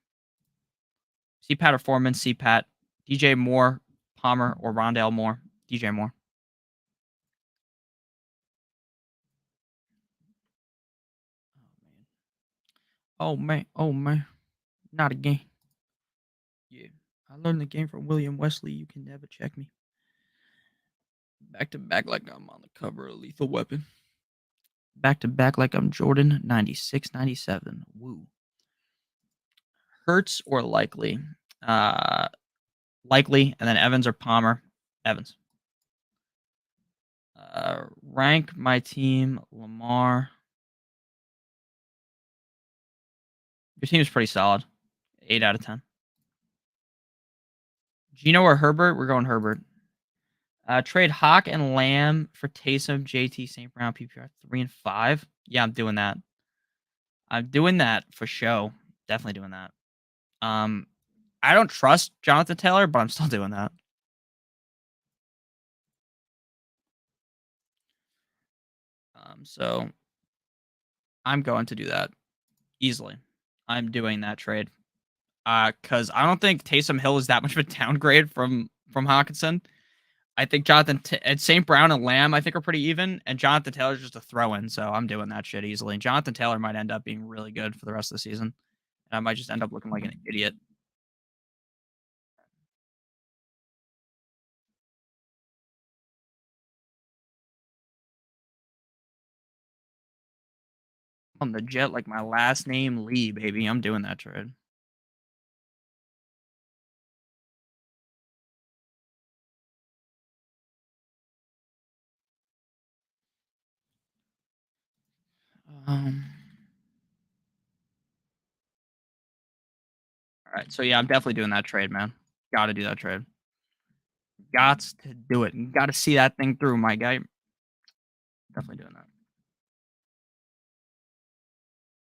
CPAT or Foreman? CPAT. DJ Moore, Palmer, or Rondale Moore? DJ Moore. Oh man. Not again. Yeah. I learned the game from William Wesley. You can never check me. Back to back like I'm on the cover of Lethal Weapon. Back to back like I'm Jordan 96, 97. Woo. Hurts or Likely? Likely, and then Evans or Palmer? Evans. Rank my team. Lamar. Your team is pretty solid. 8 out of 10. Gino or Herbert? We're going Herbert. Trade Hawk and Lamb for Taysom, JT, St. Brown, PPR 3 and 5. Yeah, I'm doing that. I'm doing that for show. Definitely doing that. I don't trust Jonathan Taylor, but I'm still doing that. So I'm going to do that easily. I'm doing that trade. Because I don't think Taysom Hill is that much of a downgrade from Hawkinson. I think and St. Brown and Lamb, I think, are pretty even, and Jonathan Taylor's just a throw-in, so I'm doing that shit easily. Jonathan Taylor might end up being really good for the rest of the season, and I might just end up looking like an idiot. On the jet, like my last name, Lee, baby. I'm doing that trade. All right, so yeah, I'm definitely doing that trade, man. Got to do that trade. Got to do it. Got to see that thing through, my guy. Definitely doing that.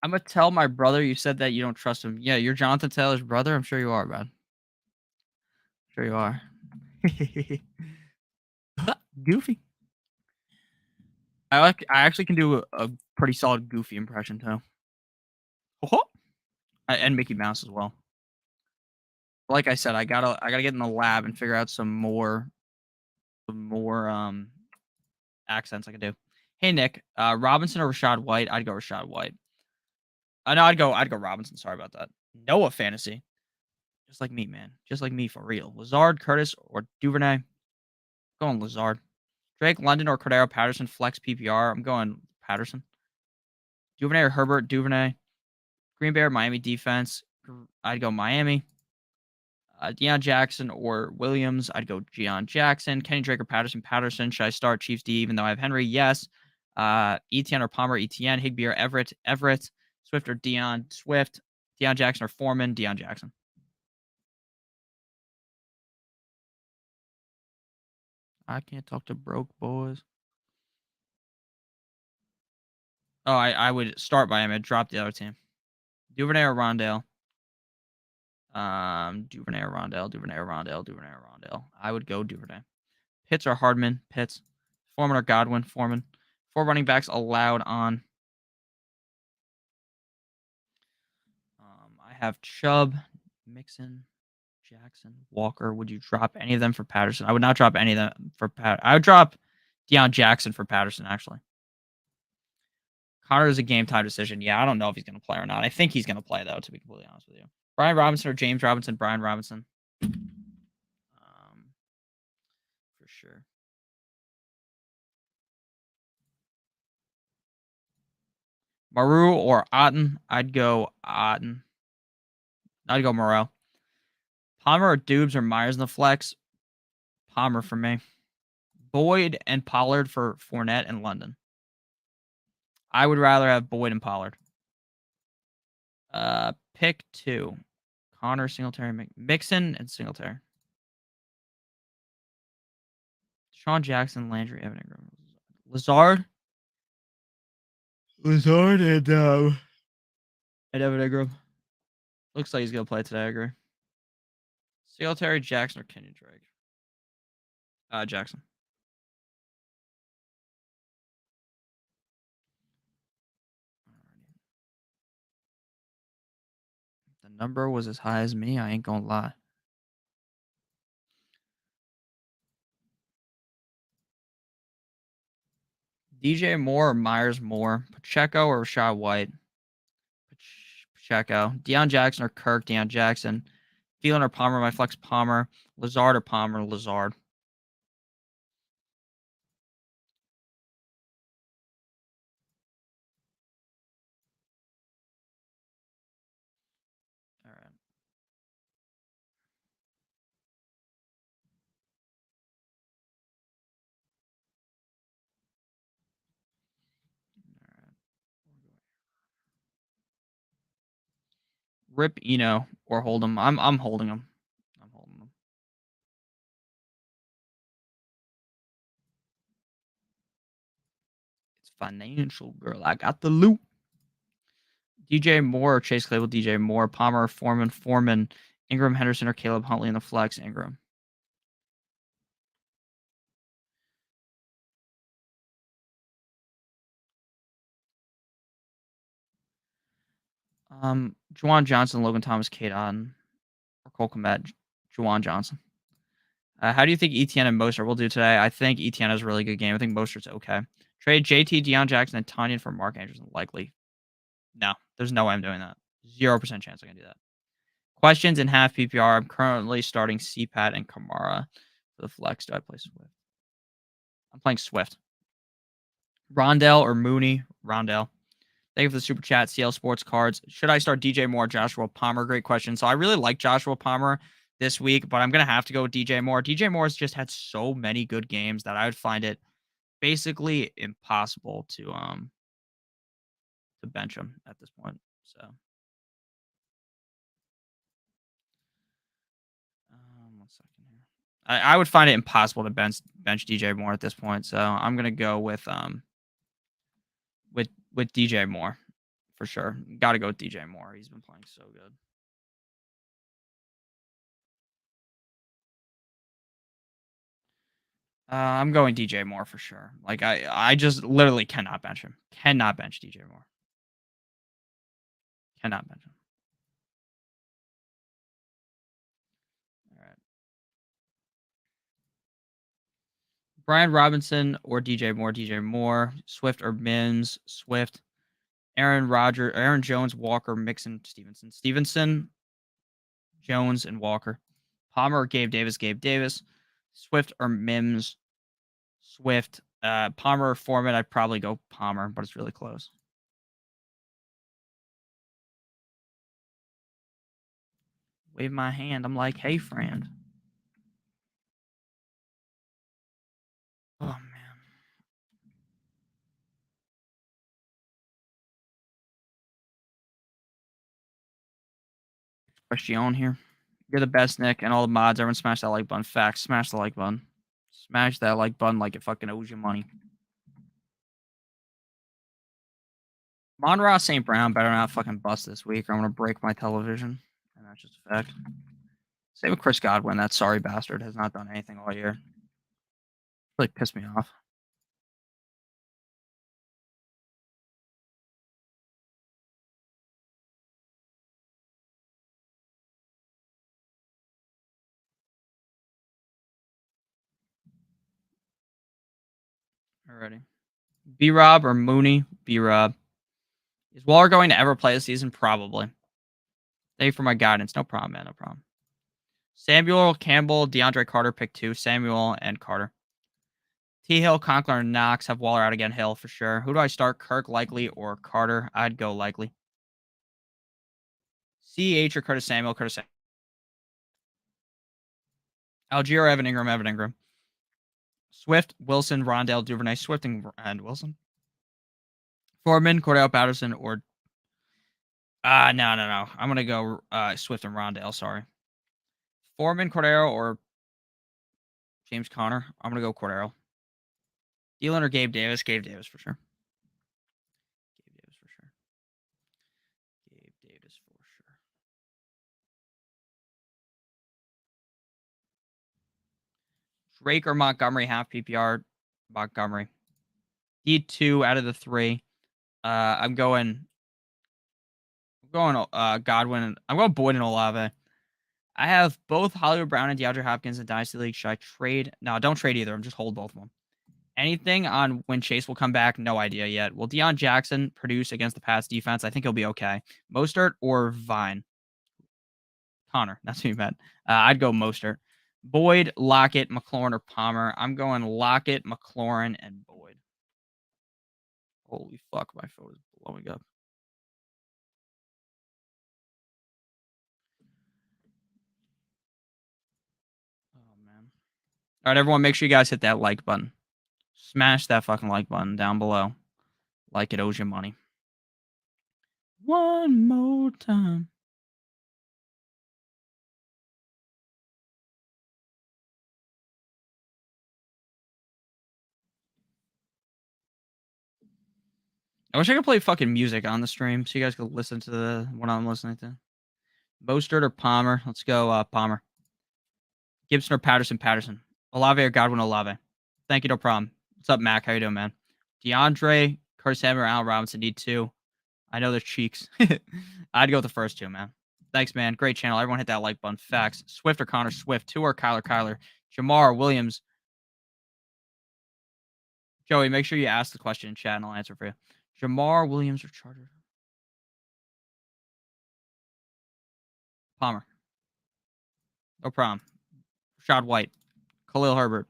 I'm gonna tell my brother you said that you don't trust him. Yeah, you're Jonathan Taylor's brother. I'm sure you are, man. Sure you are. Goofy. I actually can do a pretty solid Goofy impression too. And Mickey Mouse as well. Like I said, I gotta get in the lab and figure out some more accents I can do. Hey Nick, Robinson or Rashad White? I'd go Rashad White. No, I'd go Robinson. Sorry about that. Noah fantasy. Just like me, man. Just like me for real. Lazard, Curtis, or Duvernay? Going Lazard. Drake, London, or Cordero Patterson, flex PPR. I'm going Patterson. Duvernay or Herbert, Duvernay. Green Bay or Miami defense. I'd go Miami. Deion Jackson or Williams. I'd go Deion Jackson. Kenny Drake or Patterson. Should I start Chiefs D even though I have Henry? Yes. Etienne or Palmer, Etienne. Higbee or Everett. Swift or Deion, Swift. Deion Jackson or Foreman, Deion Jackson. I can't talk to broke boys. Oh, I would start by him and drop the other team. Duvernay or Rondale? Duvernay or Rondale. I would go Duvernay. Pitts or Hardman? Pitts. Foreman or Godwin? Foreman. 4 running backs allowed on. I have Chubb, Mixon, Jackson, Walker. Would you drop any of them for Patterson? I would not drop any of them for Pat. I would drop Deion Jackson for Patterson, actually. Connor is a game time decision. Yeah, I don't know if he's going to play or not. I think he's going to play, though, to be completely honest with you. Brian Robinson or James Robinson? Brian Robinson. For Maru or Otten? I'd go Otten. I'd go Moreau. Palmer or Dubes or Myers in the flex? Palmer for me. Boyd and Pollard for Fournette and London. I would rather have Boyd and Pollard. Pick 2. Connor, Singletary, Mixon, and Singletary. Sean Jackson, Landry, Evan Ingram. Lazard and Evan Ingram. Looks like he's going to play today, I agree. Singletary, Jackson, or Kenyon Drake? Jackson. The number was as high as me. I ain't going to lie. DJ Moore or Myers Moore? Pacheco or Rashad White? Pacheco. Deion Jackson or Kirk? Deion Jackson. Thielen or Palmer? My flex Palmer. Lazard or Palmer? Lazard. All right. Rip Eno or hold him. I'm holding him. I'm holding him. It's financial, girl. I got the loot. DJ Moore or Chase Claypool? DJ Moore. Palmer, Foreman, Ingram, Henderson, or Caleb Huntley in the flex? Ingram. Juwan Johnson, Logan Thomas, Kate Otten, or Cole Kmet. Juwan Johnson. How do you think ETN and Mostert will do today? I think ETN has a really good game. I think Mostert's okay. Trade JT, Deion Jackson, and Tanyan for Mark Andrews. Likely. No, there's no way I'm doing that. 0% chance I can do that. Questions in half PPR. I'm currently starting CPAT and Kamara for the flex. Do I play Swift? I'm playing Swift. Rondell or Mooney? Rondell. Thank you for the super chat. CL Sports Cards. Should I start DJ Moore, Joshua Palmer? Great question. So I really like Joshua Palmer this week, but I'm going to have to go with DJ Moore. DJ Moore's just had so many good games that I would find it basically impossible to bench him at this point. So one second here. I would find it impossible to bench DJ Moore at this point. So I'm going to go with DJ Moore for sure. Got to go with DJ Moore. He's been playing so good. I'm going DJ Moore for sure. Like I just literally cannot bench him. Cannot bench DJ Moore. Cannot bench him. All right. Brian Robinson or DJ Moore. DJ Moore. Swift or Mims. Swift. Aaron Jones, Walker, Mixon, Stevenson. Stevenson, Jones, and Walker. Palmer or Gabe Davis. Gabe Davis. Swift or Mims. Swift. Palmer or Foreman. I'd probably go Palmer, but it's really close. Wave my hand. I'm like, hey, friend. Oh, man. Question here. You're the best, Nick, and all the mods. Everyone smash that like button. Facts. Smash the like button. Smash that like button like it fucking owes you money. Monroe St. Brown better not fucking bust this week, or I'm gonna break my television. And that's just a fact. Same with Chris Godwin. That sorry bastard has not done anything all year. Really pissed me off. Alrighty. B-Rob or Mooney? B-Rob. Is Waller going to ever play this season? Probably. Thank you for my guidance. No problem, man. No problem. Samuel, Campbell, DeAndre Carter, pick 2. Samuel and Carter. T. Hill, Conklin, and Knox have Waller out again. Hill for sure. Who do I start? Kirk, Likely, or Carter? I'd go Likely. CH or Curtis Samuel? Curtis Samuel. Algier, Evan Ingram, Evan Ingram. Swift, Wilson, Rondell, Duvernay, Swift, and Wilson. Foreman, Cordell Patterson, or no. I'm gonna go Swift and Rondell. Sorry. Foreman, Cordero, or James Conner. I'm gonna go Cordero. Thielen or Gabe Davis? Gabe Davis for sure. Gabe Davis for sure. Gabe Davis for sure. Drake or Montgomery, half PPR. Montgomery. D2 out of the 3. I'm going Godwin. I'm going Boyd and Olave. I have both Hollywood Brown and DeAndre Hopkins in Dynasty League. Should I trade? No, don't trade either. I'm just hold both of them. Anything on when Chase will come back? No idea yet. Will Deion Jackson produce against the Pats defense? I think he'll be okay. Mostert or Vine? Connor. That's who you meant. I'd go Mostert. Boyd, Lockett, McLaurin, or Palmer. I'm going Lockett, McLaurin, and Boyd. Holy fuck, my phone is blowing up. Oh, man. All right, everyone, make sure you guys hit that like button. Smash that fucking like button down below. Like it owes you money. One more time. I wish I could play fucking music on the stream so you guys could listen to what I'm listening to. Mostert or Palmer? Let's go Palmer. Gibson or Patterson? Patterson. Olave or Godwin? Olave. Thank you, no problem. What's up, Mac? How you doing, man? DeAndre, Curtis Samuel, or Allen Robinson need 2. I know their cheeks. I'd go with the first 2, man. Thanks, man. Great channel. Everyone hit that like button. Facts. Swift or Connor? Swift. 2 or Kyler? Jamar Williams. Joey, make sure you ask the question in chat and I'll answer for you. Jamar Williams or Charter? Palmer. No problem. Rashad White. Khalil Herbert.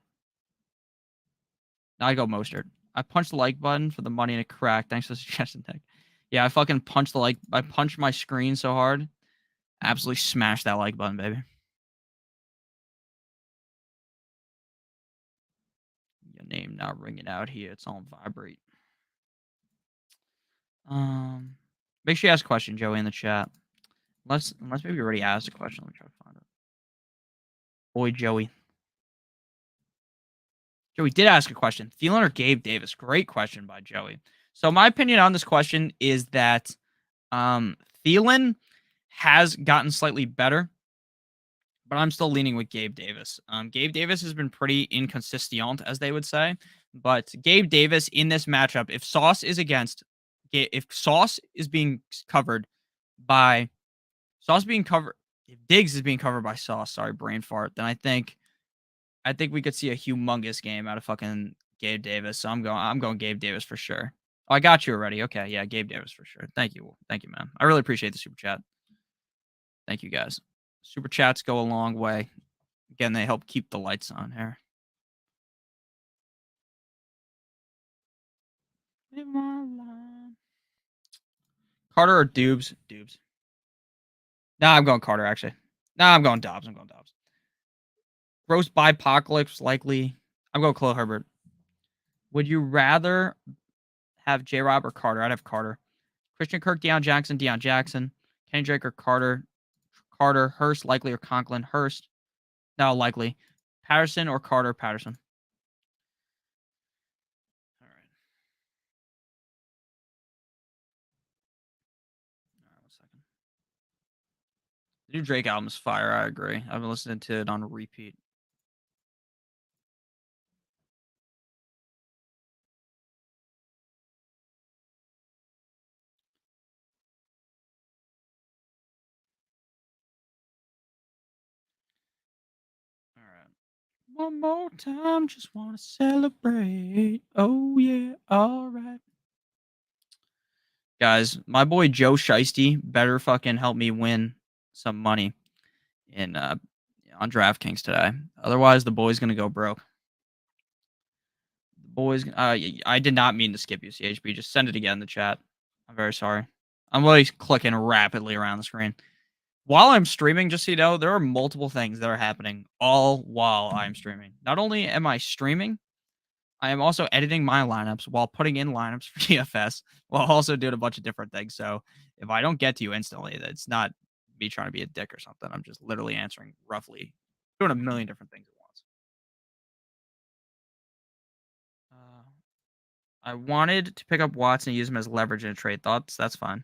Now I go Mostert. I punched the like button for the money and it cracked. Thanks for the suggestion, Nick. Yeah, I fucking punched the like. I punched my screen so hard. Absolutely smashed that like button, baby. Your name not ringing out here. It's on vibrate. Make sure you ask a question, Joey, in the chat. Unless maybe you already asked a question. Let me try to find it. Boy, Joey. Joey did ask a question. Thielen or Gabe Davis? Great question by Joey. So my opinion on this question is that Thielen has gotten slightly better, but I'm still leaning with Gabe Davis. Gabe Davis has been pretty inconsistent, as they would say. But Gabe Davis in this matchup, if Sauce is being covered by if Diggs is being covered by Sauce, sorry, brain fart, then I think we could see a humongous game out of fucking Gabe Davis. So I'm going Gabe Davis for sure. Oh, I got you already. Okay, yeah, Gabe Davis for sure. Thank you, man. I really appreciate the super chat. Thank you, guys. Super chats go a long way. Again, they help keep the lights on here. Carter or Dubes? Dubes. Nah, I'm going Carter, actually. Nah, I'm going Dobbs. Roast by Apocalypse, likely. I'm going Khalil Herbert. Would you rather have J-Rob or Carter? I'd have Carter. Christian Kirk, Deion Jackson. Kenny Drake or Carter? Hurst, likely or Conklin? Hurst. No, likely. Patterson or Carter? Patterson. All right. 1 second. The new Drake album is fire. I agree. I've been listening to it on repeat. All right. One more time, just want to celebrate. Oh, yeah. All right. Guys, my boy Joe Shiesty better fucking help me win some money in on DraftKings today. Otherwise, the boy's gonna go broke. Boys, I did not mean to skip you, CHB. Just send it again in the chat. I'm very sorry. I'm really clicking rapidly around the screen. While I'm streaming, just so you know, there are multiple things that are happening all while I'm streaming. Not only am I streaming, I am also editing my lineups while putting in lineups for DFS, while also doing a bunch of different things. So if I don't get to you instantly, that's not me trying to be a dick or something. I'm just literally answering roughly, doing a million different things at once. I wanted to pick up Watson and use him as leverage in a trade. Thoughts? That's fine.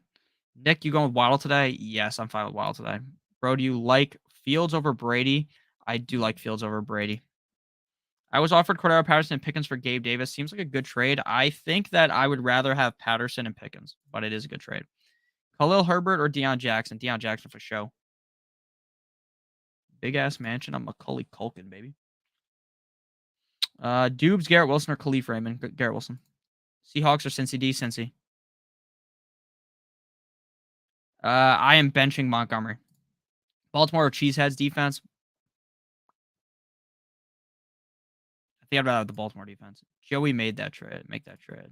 Nick, you going with Waddle today? Yes, I'm fine with Waddle today. Bro, do you like Fields over Brady? I do like Fields over Brady. I was offered Cordero Patterson and Pickens for Gabe Davis. Seems like a good trade. I think that I would rather have Patterson and Pickens, but it is a good trade. Khalil Herbert or Deion Jackson? Deion Jackson for show. Big ass mansion on Macaulay Culkin, baby. Dubes, Garrett Wilson, or Khalif Raymond? Garrett Wilson. Seahawks or Cincy D? Cincy. I am benching Montgomery. Baltimore or Cheeseheads defense? I think I'd rather have the Baltimore defense. Joey made that trade. Make that trade.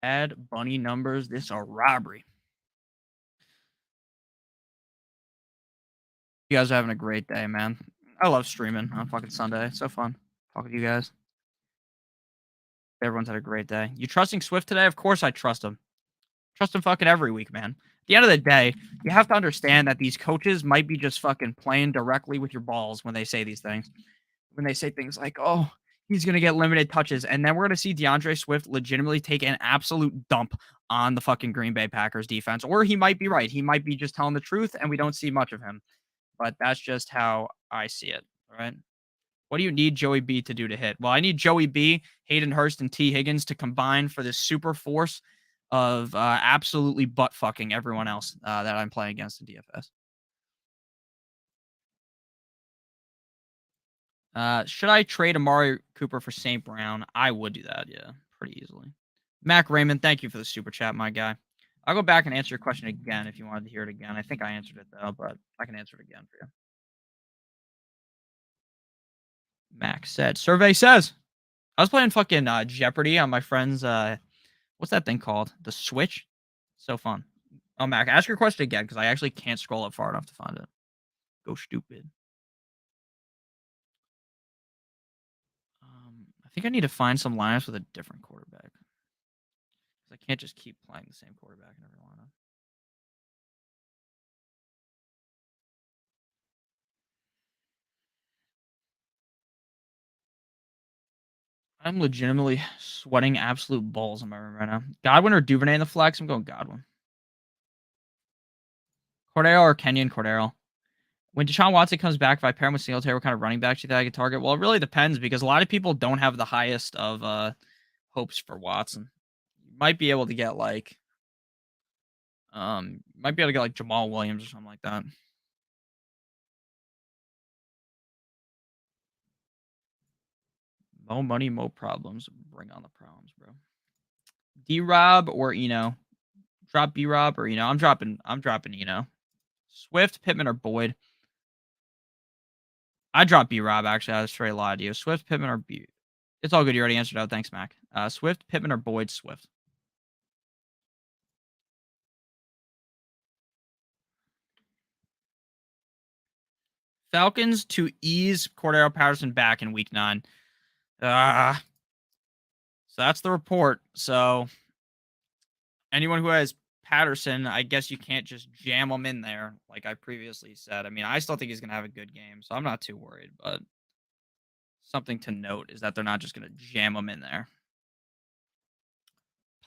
Add bunny numbers. This is a robbery. You guys are having a great day, man. I love streaming on fucking Sunday. It's so fun talking to you guys. Everyone's had a great day. You trusting Swift today? Of course I trust him. Trust him fucking every week, man. At the end of the day, you have to understand that these coaches might be just fucking playing directly with your balls when they say these things. When they say things like, oh, he's going to get limited touches. And then we're going to see DeAndre Swift legitimately take an absolute dump on the fucking Green Bay Packers defense. Or he might be right. He might be just telling the truth and we don't see much of him. But that's just how I see it. All right. What do you need Joey B to do to hit? Well, I need Joey B, Hayden Hurst, and T. Higgins to combine for this super force of absolutely butt fucking everyone else that I'm playing against in DFS. Should I trade Amari Cooper for St. Brown? I would do that, yeah, pretty easily. Mac Raymond, thank you for the super chat, my guy. I'll go back and answer your question again if you wanted to hear it again. I think I answered it, though, but I can answer it again for you. Mac said, survey says, I was playing fucking Jeopardy on my friend's, what's that thing called? The Switch? So fun. Oh, Mac, ask your question again, because I actually can't scroll up far enough to find it. Go stupid. I think I need to find some lineups with a different quarterback. I can't just keep playing the same quarterback in every lineup. I'm legitimately sweating absolute balls in my room right now. Godwin or Duvernay in the flex? I'm going Godwin. Cordero or Kenyon Cordero? When Deshaun Watson comes back, if I pair him with Singletary, what kind of running back do you think I could target? Well, it really depends because a lot of people don't have the highest of hopes for Watson. You might be able to get like Jamal Williams or something like that. Mo money, mo problems. Bring on the problems, bro. D-Rob or Eno? Drop B-Rob or Eno? I'm dropping Eno. Swift, Pittman, or Boyd? I dropped B-Rob, actually. I was straight lie to you. Swift, Pittman, or B? It's all good. You already answered out. Thanks, Mac. Swift, Pittman, or Boyd? Swift. Falcons to ease Cordero Patterson back in week 9. So that's the report. So anyone who has Patterson, I guess you can't just jam him in there, like I previously said. I mean, I still think he's going to have a good game, so I'm not too worried. But something to note is that they're not just going to jam him in there.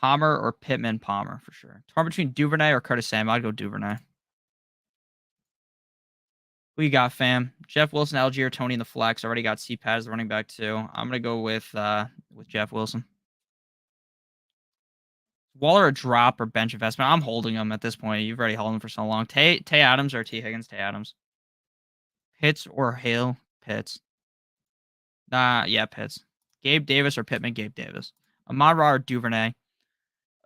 Palmer or Pittman? Palmer, for sure. Torn between Duvernay or Curtis Samuel. I'd go Duvernay. Who you got, fam? Jeff Wilson, Algier, Tony in the flex. Already got CPAT as the running back, too. I'm going to go with Jeff Wilson. Waller a drop or bench investment? I'm holding him at this point. You've already held him for so long. Tay Adams or T. Higgins? Tay Adams. Pitts or Hale? Pitts. Yeah, Pitts. Gabe Davis or Pittman? Gabe Davis. Amon-Ra or Duvernay?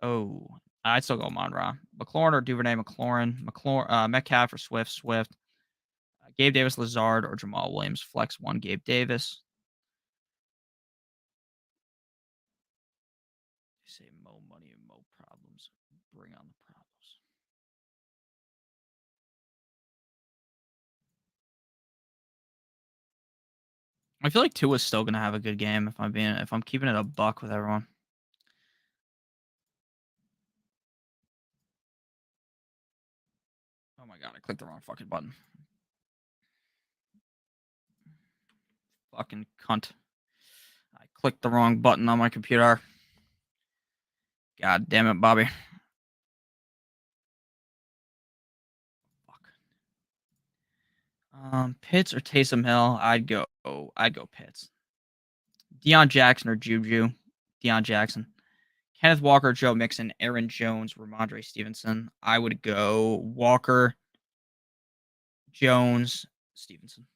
Oh, I'd still go Monra. McLaurin or Duvernay, McLaurin. Metcalf or Swift. Gabe Davis, Lazard, or Jamal Williams. Flex 1, Gabe Davis. They say mo money and mo problems. Bring on the problems. I feel like Tua's still gonna have a good game if I'm keeping it a buck with everyone. Oh my god, I clicked the wrong fucking button. Fucking cunt. I clicked the wrong button on my computer. God damn it, Bobby. Fuck. Pitts or Taysom Hill? I'd go Pitts. Deion Jackson or Juju? Deion Jackson. Kenneth Walker, Joe Mixon, Aaron Jones, Ramondre Stevenson. I would go Walker, Jones, Stevenson.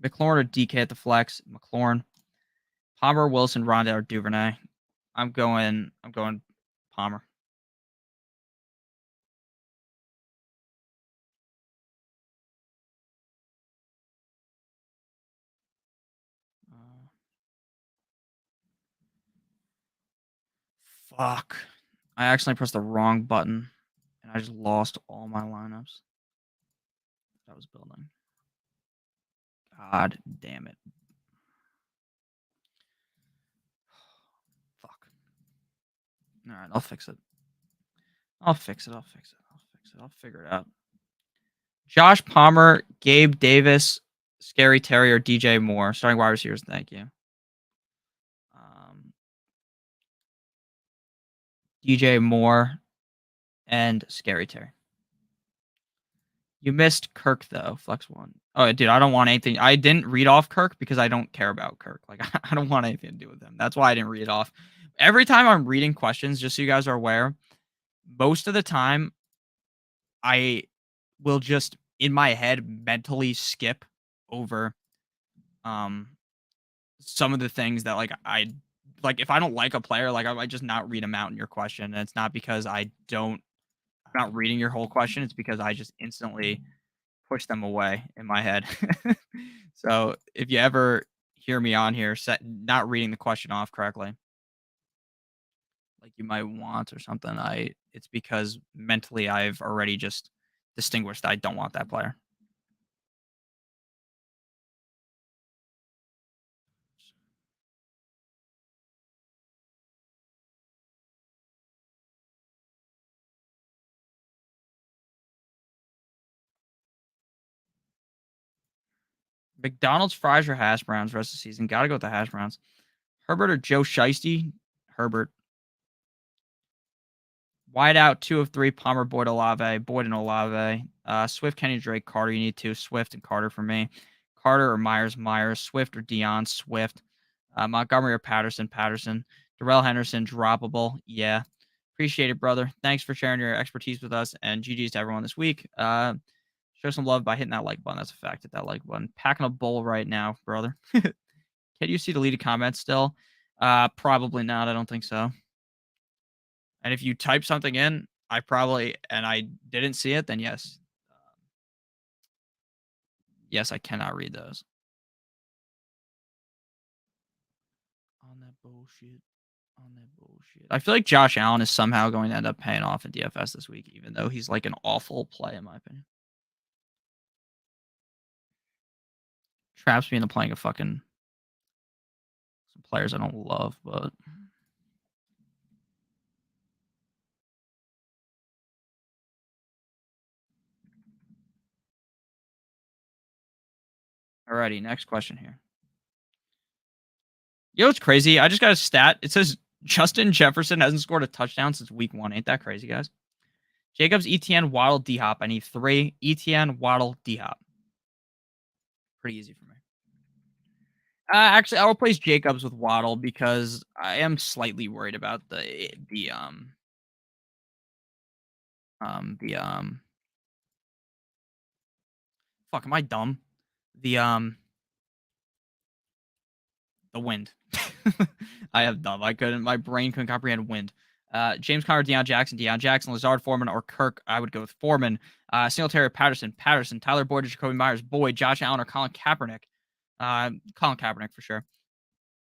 McLaurin or DK at the flex? McLaurin. Palmer, Wilson, Rondell, or Duvernay? I'm going Palmer. Fuck. I accidentally pressed the wrong button, and I just lost all my lineups that I was building. God damn it. Fuck. All right, I'll fix it. I'll figure it out. Josh Palmer, Gabe Davis, Scary Terry, or DJ Moore. Starting wide receivers, thank you. DJ Moore and Scary Terry. You missed Kirk though, flex 1. Oh, dude, I don't want anything. I didn't read off Kirk because I don't care about Kirk. Like, I don't want anything to do with him. That's why I didn't read it off. Every time I'm reading questions, just so you guys are aware, most of the time I will just in my head mentally skip over some of the things that I like. If I don't like a player, like I might just not read them out in your question. And it's not because I'm not reading your whole question. It's because I just instantly push them away in my head. So if you ever hear me on here not reading the question off correctly, like you might want or something, it's because mentally I've already just distinguished I don't want that player. McDonald's fries or hash browns rest of the season. Gotta go with the hash browns. Herbert or Joe Shiesty? Herbert. Wide out 2 of 3. Palmer, Boyd, Olave. Boyd and Olave. Swift, Kenny, Drake, Carter. You need 2. Swift and Carter for me. Carter or Myers. Swift or Dion. Swift. Montgomery or Patterson. Darrell Henderson. Droppable. Yeah. Appreciate it, brother. Thanks for sharing your expertise with us. And GG's to everyone this week. Show some love by hitting that like button. That's a fact. Hit that like button. Packing a bowl right now, brother. Can you see deleted comments still? Probably not. I don't think so. And if you type something in, I didn't see it, then yes. Yes, I cannot read those. On that bullshit. I feel like Josh Allen is somehow going to end up paying off in DFS this week, even though he's like an awful play, in my opinion. Traps me into playing a fucking some players I don't love, but alrighty, next question here. You know what's crazy? I just got a stat. It says Justin Jefferson hasn't scored a touchdown since week 1. Ain't that crazy, guys? Jacobs, ETN, Waddle, D-Hop. I need 3. ETN, Waddle, D-Hop. Pretty easy for me. Actually, I'll replace Jacobs with Waddle because I am slightly worried about the fuck, am I dumb? The wind. I have dumb. My brain couldn't comprehend wind. James Conner, Deion Jackson, Lazard, Foreman, or Kirk. I would go with Foreman. Singletary, Patterson, Tyler Boyd, Jacoby Myers, Boyd, Josh Allen, or Colin Kaepernick. Colin Kaepernick for sure.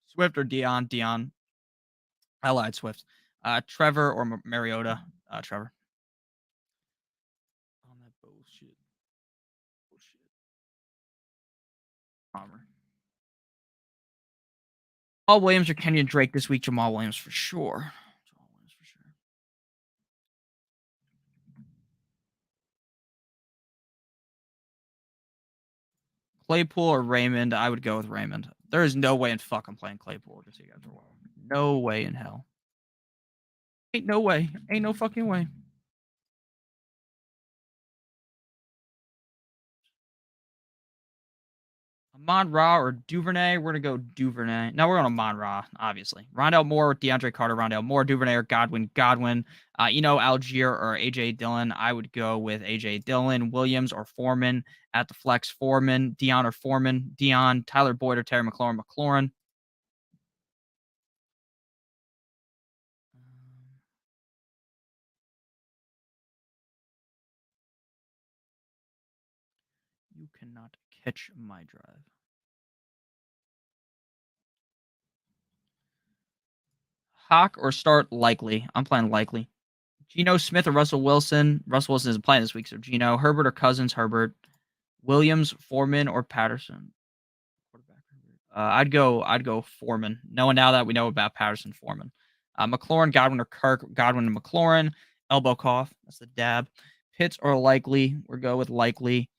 Swift or Deion. I lied, Swift. Trevor or Mariota. Trevor. On that bullshit. Palmer. Jamal Williams or Kenyon Drake this week. Jamal Williams for sure. Claypool or Raymond. I would go with Raymond. There is no way in fuck I'm playing Claypool against you guys for a while. No way in hell. Ain't no way. Ain't no fucking way. Amon-Ra or Duvernay? We're going to go Duvernay. No, we're going Amon-Ra, obviously. Rondale Moore or DeAndre Carter. Rondale Moore, Duvernay or Godwin. Algier or A.J. Dillon. I would go with A.J. Dillon. Williams or Foreman. At the flex, Foreman. Deion or Foreman. Deion. Tyler Boyd or Terry McLaurin. McLaurin. You cannot catch my drive. Hawk or start Likely. I'm playing Likely. Geno Smith or Russell Wilson. Russell Wilson isn't playing this week, so Geno. Herbert or Cousins. Herbert. Williams, Foreman, or Patterson. I'd go Foreman. Knowing now that we know about Patterson, Foreman. McLaurin, Godwin, or Kirk. Godwin and McLaurin. Elbow cough. That's the dab. Pitts or Likely. We'll go with Likely.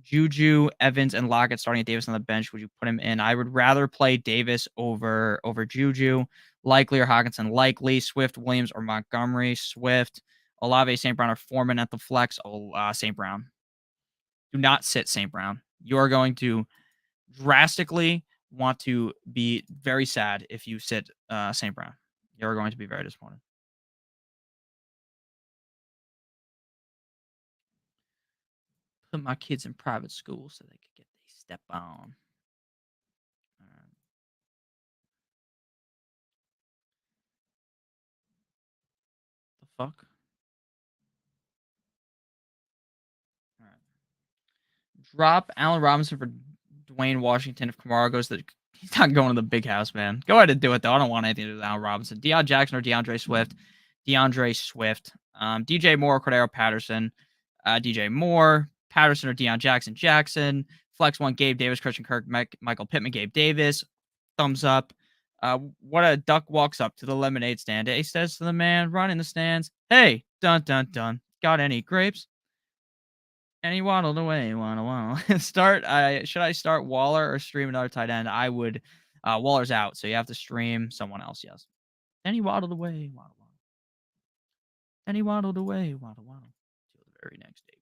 Juju, Evans, and Lockett starting at Davis on the bench. Would you put him in? I would rather play Davis over Juju. Likely or Hawkinson. Likely. Swift, Williams, or Montgomery. Swift. Olave, St. Brown, or Foreman at the flex. St. Brown. Do not sit St. Brown. You are going to drastically want to be very sad if you sit St. Brown. You're going to be very disappointed. Put my kids in private school so they could get a step on. The fuck? All right. Drop Allen Robinson for Dwayne Washington if Kamara goes to he's not going to the big house, man. Go ahead and do it though. I don't want anything to do with Allen Robinson. Deion Jackson or DeAndre Swift. DeAndre Swift. DJ Moore or Cordero Patterson. DJ Moore. Patterson or Deion Jackson. Flex one, Gabe Davis, Christian Kirk, Michael Pittman, Gabe Davis. Thumbs up. What a duck walks up to the lemonade stand. He says to the man running the stands, "Hey, dun dun dun. Got any grapes?" And he waddled away. Waddle. Should I start Waller or stream another tight end? I would. Waller's out, so you have to stream someone else. Yes. Then he waddled away. Waddle. Then he waddled away. Waddle. Till the very next day.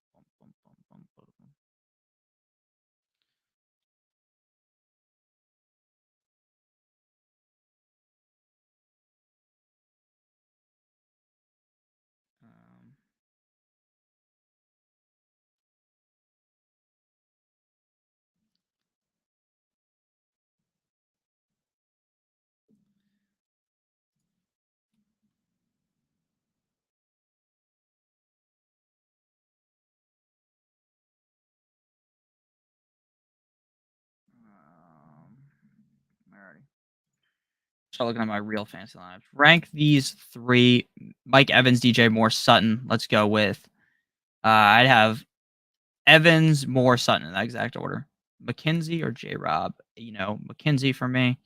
Alrighty. Start looking at my real fantasy lineups. Rank these three: Mike Evans, DJ Moore, Sutton. Let's go with. I'd have Evans, Moore, Sutton in that exact order. McKenzie or J. Rob. McKenzie for me.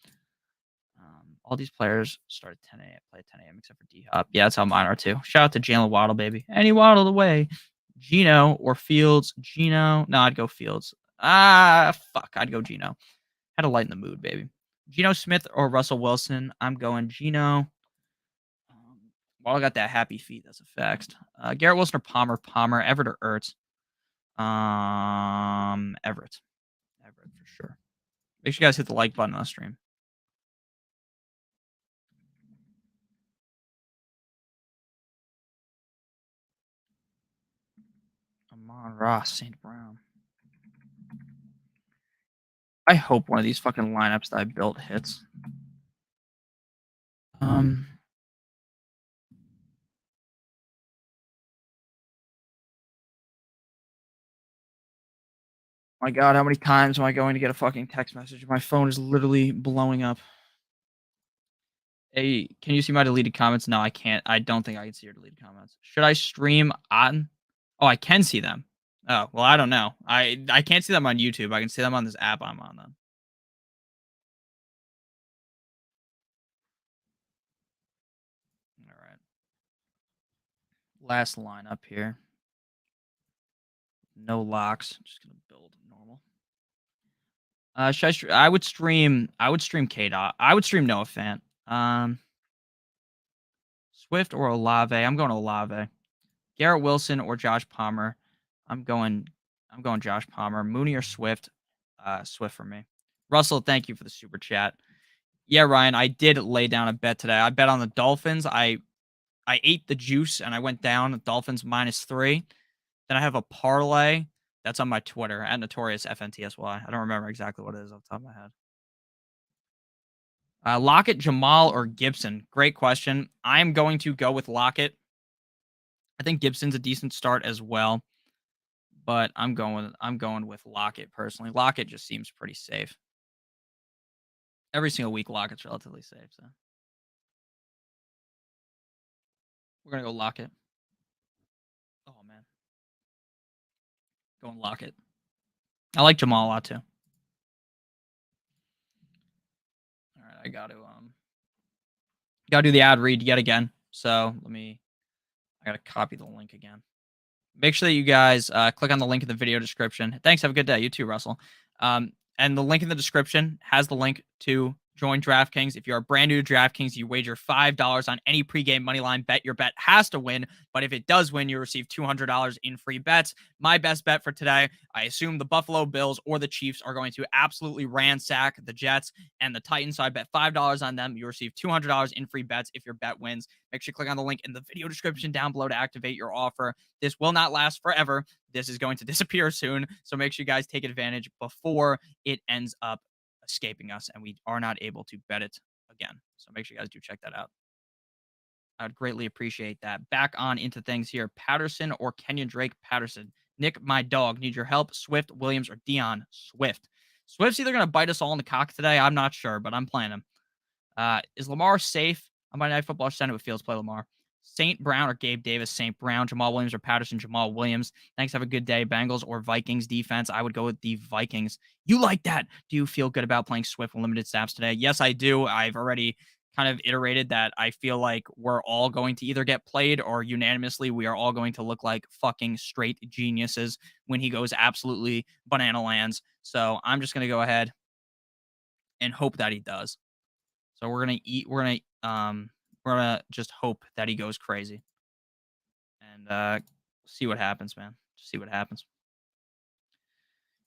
All these players start at 10 a.m. Play at 10 a.m. except for D Hop. Yeah, that's how mine are too. Shout out to Jalen Waddle, baby. And he waddled away. Geno or Fields. Geno. No, I'd go Fields. Fuck. I'd go Geno. Had to lighten the mood, baby. Geno Smith or Russell Wilson. I'm going Geno. Waddle got that happy feet. That's a fact. Garrett Wilson or Palmer. Everett or Ertz. Everett for sure. Make sure you guys hit the like button on the stream. Amon-Ra, St. Brown. I hope one of these fucking lineups that I built hits. My God, how many times am I going to get a fucking text message? My phone is literally blowing up. Hey, can you see my deleted comments? No, I can't. I don't think I can see your deleted comments. Should I stream on? Oh, I can see them. Oh, well, I don't know. I can't see them on YouTube. I can see them on this app I'm on then. All right. Last line up here. No locks. Just gonna build normal. Should I would stream. I would stream K Dot. I would stream Noah Fant. Swift or Olave. I'm going Olave. Garrett Wilson or Josh Palmer. I'm going. I'm going Josh Palmer. Mooney or Swift. Swift for me. Russell, thank you for the super chat. Yeah, Ryan, I did lay down a bet today. I bet on the Dolphins. I ate the juice and I went down Dolphins -3. Then I have a parlay that's on my Twitter at Notorious FNTSY. I don't remember exactly what it is off the top of my head. Lockett, Jamal, or Gibson? Great question. I'm going to go with Lockett. I think Gibson's a decent start as well, but I'm going with Lockett personally. Lockett just seems pretty safe. Every single week, Lockett's relatively safe. So we're gonna go Lockett. Oh man, going Lockett. I like Jamal a lot too. All right, I gotta do the ad read yet again. So I gotta copy the link again. Make sure that you guys click on the link in the video description. Thanks. Have a good day. You too, Russell. And the link in the description has the link to join DraftKings. If you are brand new to DraftKings, you wager $5 on any pregame moneyline bet. Your bet has to win, but if it does win, you receive $200 in free bets. My best bet for today, I assume the Buffalo Bills or the Chiefs are going to absolutely ransack the Jets and the Titans. So I bet $5 on them. You receive $200 in free bets if your bet wins. Make sure you click on the link in the video description down below to activate your offer. This will not last forever. This is going to disappear soon. So make sure you guys take advantage before it ends up escaping us and we are not able to bet it again. So make sure you guys do check that out. I would greatly appreciate that. Back on into things here. Patterson or Kenyon Drake? Patterson. Nick, my dog. Need your help. Swift, Williams, or Dion? Swift. Swift's either going to bite us all in the cock today. I'm not sure, but I'm playing him. Is Lamar safe? On Monday Night Football, send it with Fields play Lamar. St. Brown or Gabe Davis? St. Brown. Jamal Williams or Patterson? Jamal Williams. Thanks. Have a good day. Bengals or Vikings defense? I would go with the Vikings. You like that? Do you feel good about playing Swift with limited snaps today? Yes, I do. I've already kind of iterated that I feel like we're all going to either get played or unanimously we are all going to look like fucking straight geniuses when he goes absolutely banana lands. So I'm just going to go ahead and hope that he does. So we're gonna just hope that he goes crazy and see what happens, man. Just see what happens.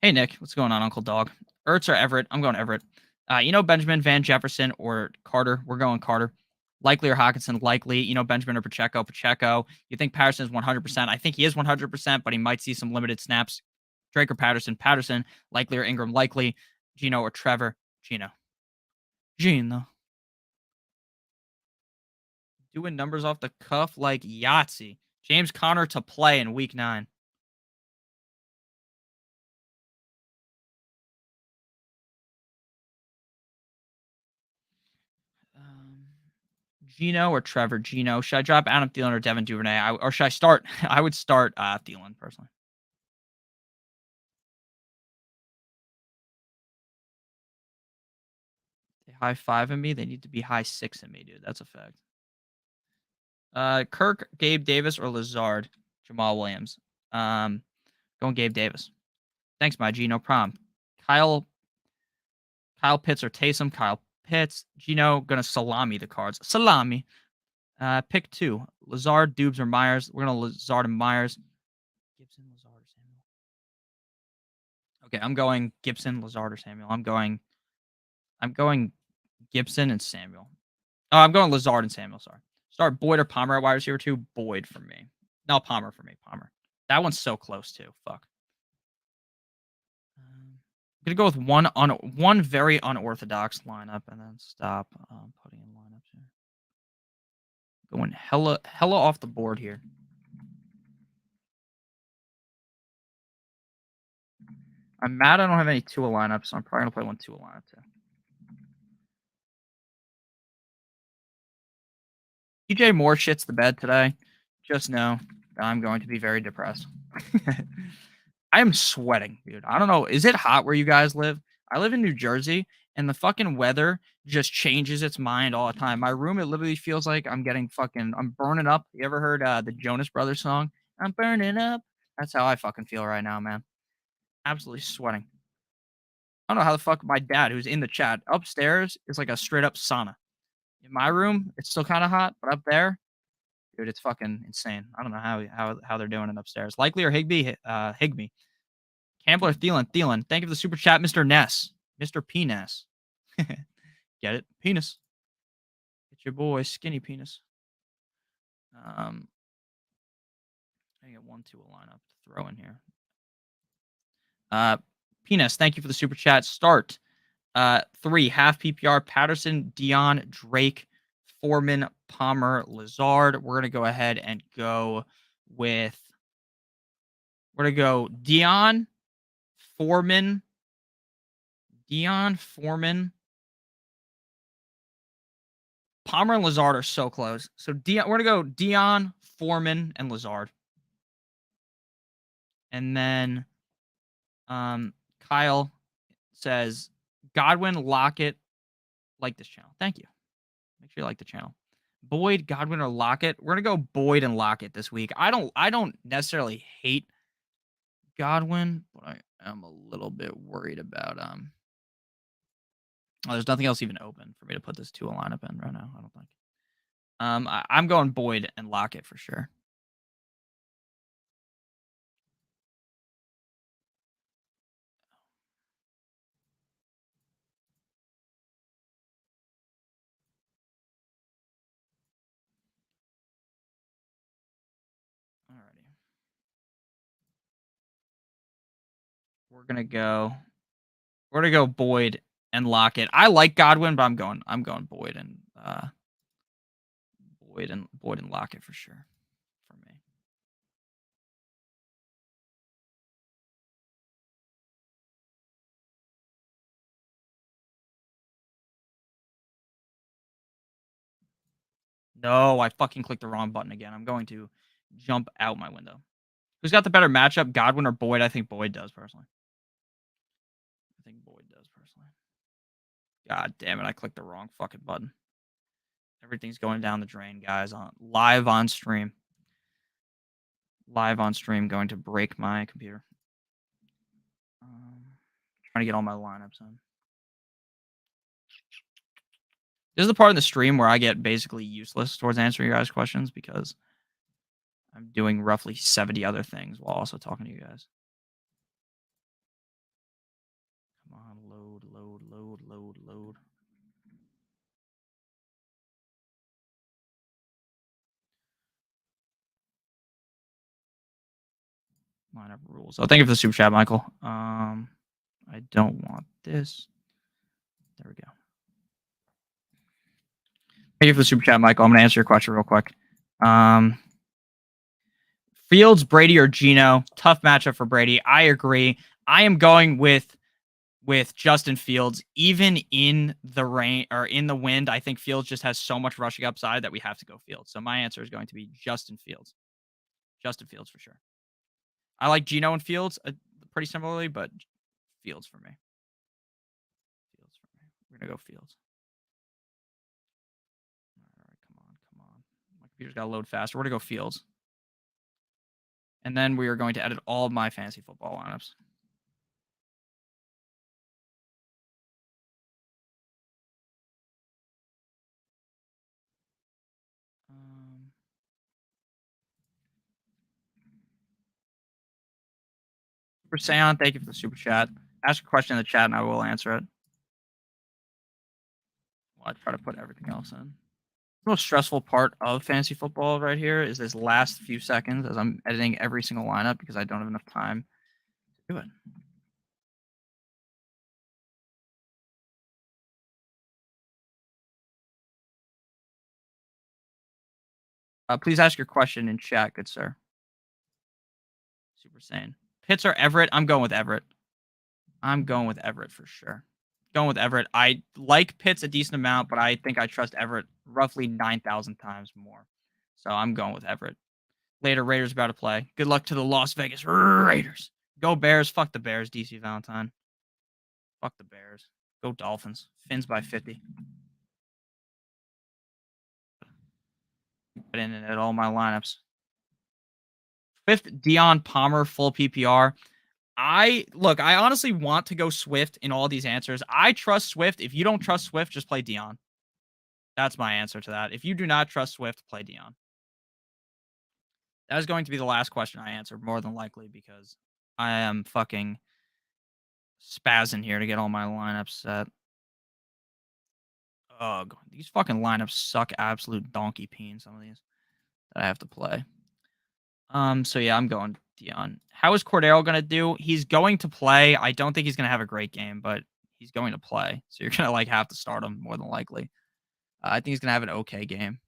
Hey Nick, what's going on, Uncle Dog? Ertz or Everett? I'm going Everett. Benjamin, Van Jefferson, or Carter? We're going Carter. Likely or Hawkinson? Likely. Benjamin or Pacheco? Pacheco. You think Patterson is 100%? I think he is 100%, but he might see some limited snaps. Drake or Patterson? Patterson. Likely or Ingram? Likely. Gino or Trevor? Gino. Doing numbers off the cuff like Yahtzee. James Conner to play in week 9. Gino or Trevor? Gino. Should I drop Adam Thielen or Devin Duvernay? Or should I start? I would start Thielen personally. They high 5 in me. They need to be high 6 in me, dude. That's a fact. Kirk, Gabe Davis, or Lazard? Jamal Williams. Going Gabe Davis. Thanks, my G. No problem. Kyle Pitts or Taysom? Kyle Pitts. Gino gonna salami the cards. Salami. Pick 2. Lazard, Dubes, or Myers. We're gonna Lazard and Myers. Gibson, Lazard, or Samuel. Okay, I'm going Gibson, Lazard, or Samuel. I'm going Gibson and Samuel. Oh, I'm going Lazard and Samuel. Sorry. Start Boyd or Palmer at wide receiver 2. Boyd for me. No, Palmer for me. Palmer. That one's so close too. Fuck. I'm gonna go with one very unorthodox lineup and then stop putting in lineups here. Going hella off the board here. I'm mad I don't have any Tua lineups, so I'm probably gonna play one Tua lineup too. DJ Moore shits the bed today. Just know that I'm going to be very depressed. I am sweating, dude. I don't know. Is it hot where you guys live? I live in New Jersey, and the fucking weather just changes its mind all the time. My room, it literally feels like I'm burning up. You ever heard the Jonas Brothers song? I'm burning up. That's how I fucking feel right now, man. Absolutely sweating. I don't know how the fuck my dad, who's in the chat, upstairs is like a straight up sauna. In my room, it's still kind of hot, but up there, dude, it's fucking insane. I don't know how they're doing it upstairs. Likely or Higby, Higby. Campbell or Thielen. Thank you for the super chat, Mr. Ness. Mr. Penis. Get it? Penis. It's your boy, skinny penis. I get 1-2 a lineup to throw in here. Penis, thank you for the super chat. Start. 3, half PPR, Patterson, Dion, Drake, Foreman, Palmer, Lazard. We're going to go ahead and go with... We're going to go Dion, Foreman, Palmer and Lazard are so close. So we're going to go Dion, Foreman, and Lazard. And then Kyle says, Godwin, Lockett, like this channel. Thank you. Make sure you like the channel. Boyd, Godwin, or Lockett. We're going to go Boyd and Lockett this week. I don't necessarily hate Godwin, but I am a little bit worried about there's nothing else even open for me to put this Tua lineup in right now, I don't think. I'm going Boyd and Lockett for sure. Alrighty. We're gonna go Boyd and Lockett. I like Godwin, but I'm going Boyd and Lockett for sure for me. No, I fucking clicked the wrong button again. I'm going to jump out my window. Who's got the better matchup, Godwin or Boyd? I think Boyd does personally. God damn it, I clicked the wrong fucking button. Everything's going down the drain, guys. Live on stream. Going to break my computer. Trying to get all my lineups in. This is the part of the stream where I get basically useless towards answering your guys' questions because I'm doing roughly 70 other things while also talking to you guys. Come on, load. Lineup rules. Oh, thank you for the super chat, Michael. I don't want this. There we go. Thank you for the super chat, Michael. I'm going to answer your question real quick. Fields, Brady, or Geno? Tough matchup for Brady. I agree. I am going with Justin Fields, even in the rain or in the wind. I think Fields just has so much rushing upside that we have to go Fields. So my answer is going to be Justin Fields. Justin Fields for sure. I like Geno and Fields pretty similarly, but Fields for me. We're gonna go Fields. All right, come on. My computer's got to load faster. We're gonna go Fields. And then we are going to edit all of my fantasy football lineups. Super Saiyan, thank you for the super chat. Ask a question in the chat and I will answer it. Well, I try to put everything else in. The most stressful part of fantasy football right here is this last few seconds as I'm editing every single lineup because I don't have enough time to do it. Please ask your question in chat, good sir. Super Saiyan. Pitts or Everett? I'm going with Everett. I'm going with Everett for sure. Going with Everett. I like Pitts a decent amount, but I think I trust Everett roughly 9,000 times more. So I'm going with Everett. Later, Raiders about to play. Good luck to the Las Vegas Raiders. Go Bears. Fuck the Bears, DC Valentine. Fuck the Bears. Go Dolphins. Fins by 50. Put in at all my lineups. 5th, Dion Palmer, full PPR. I honestly want to go Swift in all these answers. I trust Swift. If you don't trust Swift, just play Dion. That's my answer to that. If you do not trust Swift, play Dion. That is going to be the last question I answer, more than likely, because I am fucking spazzing here to get all my lineups set. Ugh, these fucking lineups suck absolute donkey peen, some of these that I have to play. So yeah, I'm going Dion. How is Cordero gonna do? He's going to play. I don't think he's gonna have a great game, but he's going to play. So you're gonna like have to start him more than likely. I think he's gonna have an okay game.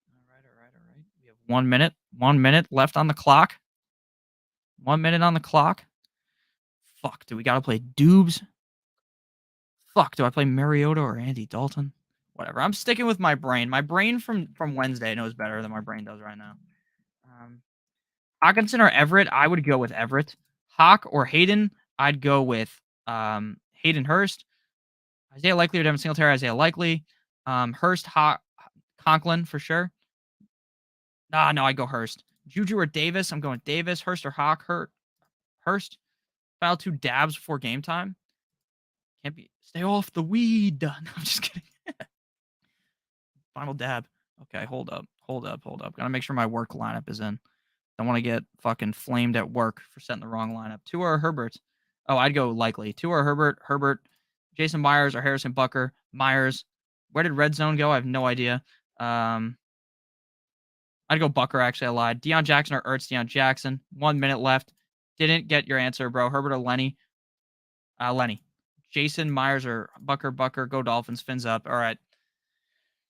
All right. We have 1 minute. 1 minute left on the clock. 1 minute on the clock. Fuck, do we gotta play Dubes? Fuck, do I play Mariota or Andy Dalton? Whatever. I'm sticking with my brain. My brain from Wednesday knows better than my brain does right now. Hockenson or Everett? I would go with Everett. Hawk or Hayden? I'd go with Hayden Hurst. Isaiah Likely or Devin Singletary? Isaiah Likely. Hurst, Conklin for sure. No, I go Hurst. Juju or Davis? I'm going Davis. Hurst or Hawk? Hurst. File 2 dabs before game time. Can't be. Stay off the weed. No, I'm just kidding. Final dab. Okay, hold up. Gotta make sure my work lineup is in. Don't want to get fucking flamed at work for setting the wrong lineup. Tua or Herbert? Oh, I'd go Likely. Tua or Herbert. Jason Myers or Harrison Butker? Myers. Where did Red Zone go? I have no idea. I'd go Butker, actually. I lied. Deion Jackson or Ertz? Deion Jackson. 1 minute left. Didn't get your answer, bro. Herbert or Lenny? Lenny. Jason Myers or Butker? Go Dolphins. Fins up. All right.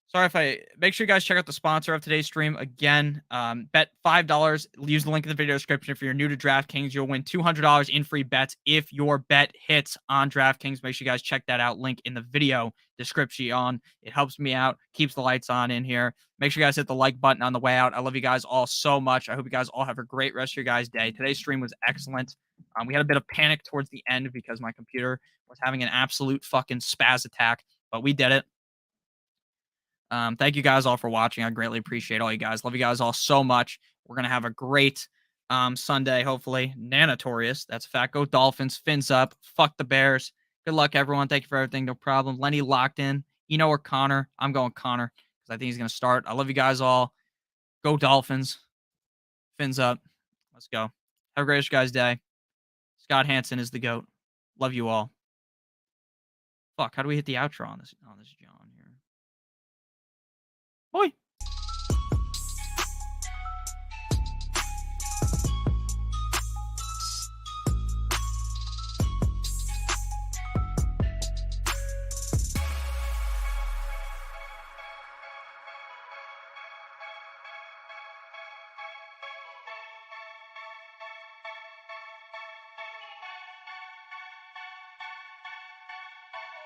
Sorry if I make sure you guys check out the sponsor of today's stream. Again, bet $5. Use the link in the video description. If you're new to DraftKings, you'll win $200 in free bets if your bet hits on DraftKings. Make sure you guys check that out. Link in the video description. It helps me out, keeps the lights on in here. Make sure you guys hit the like button on the way out. I love you guys all so much. I hope you guys all have a great rest of your guys' day. Today's stream was excellent. We had a bit of panic towards the end because my computer was having an absolute fucking spaz attack, but we did it. Thank you guys all for watching. I greatly appreciate all you guys. Love you guys all so much. We're going to have a great Sunday, hopefully. Notorious. That's a fact. Go Dolphins. Fins up. Fuck the Bears. Good luck, everyone. Thank you for everything. No problem. Lenny locked in. Eno or Connor? I'm going Connor because I think he's going to start. I love you guys all. Go Dolphins. Fins up. Let's go. Have a great guys' day. Scott Hansen is the GOAT. Love you all. Fuck, how do we hit the outro on this John here? Boy.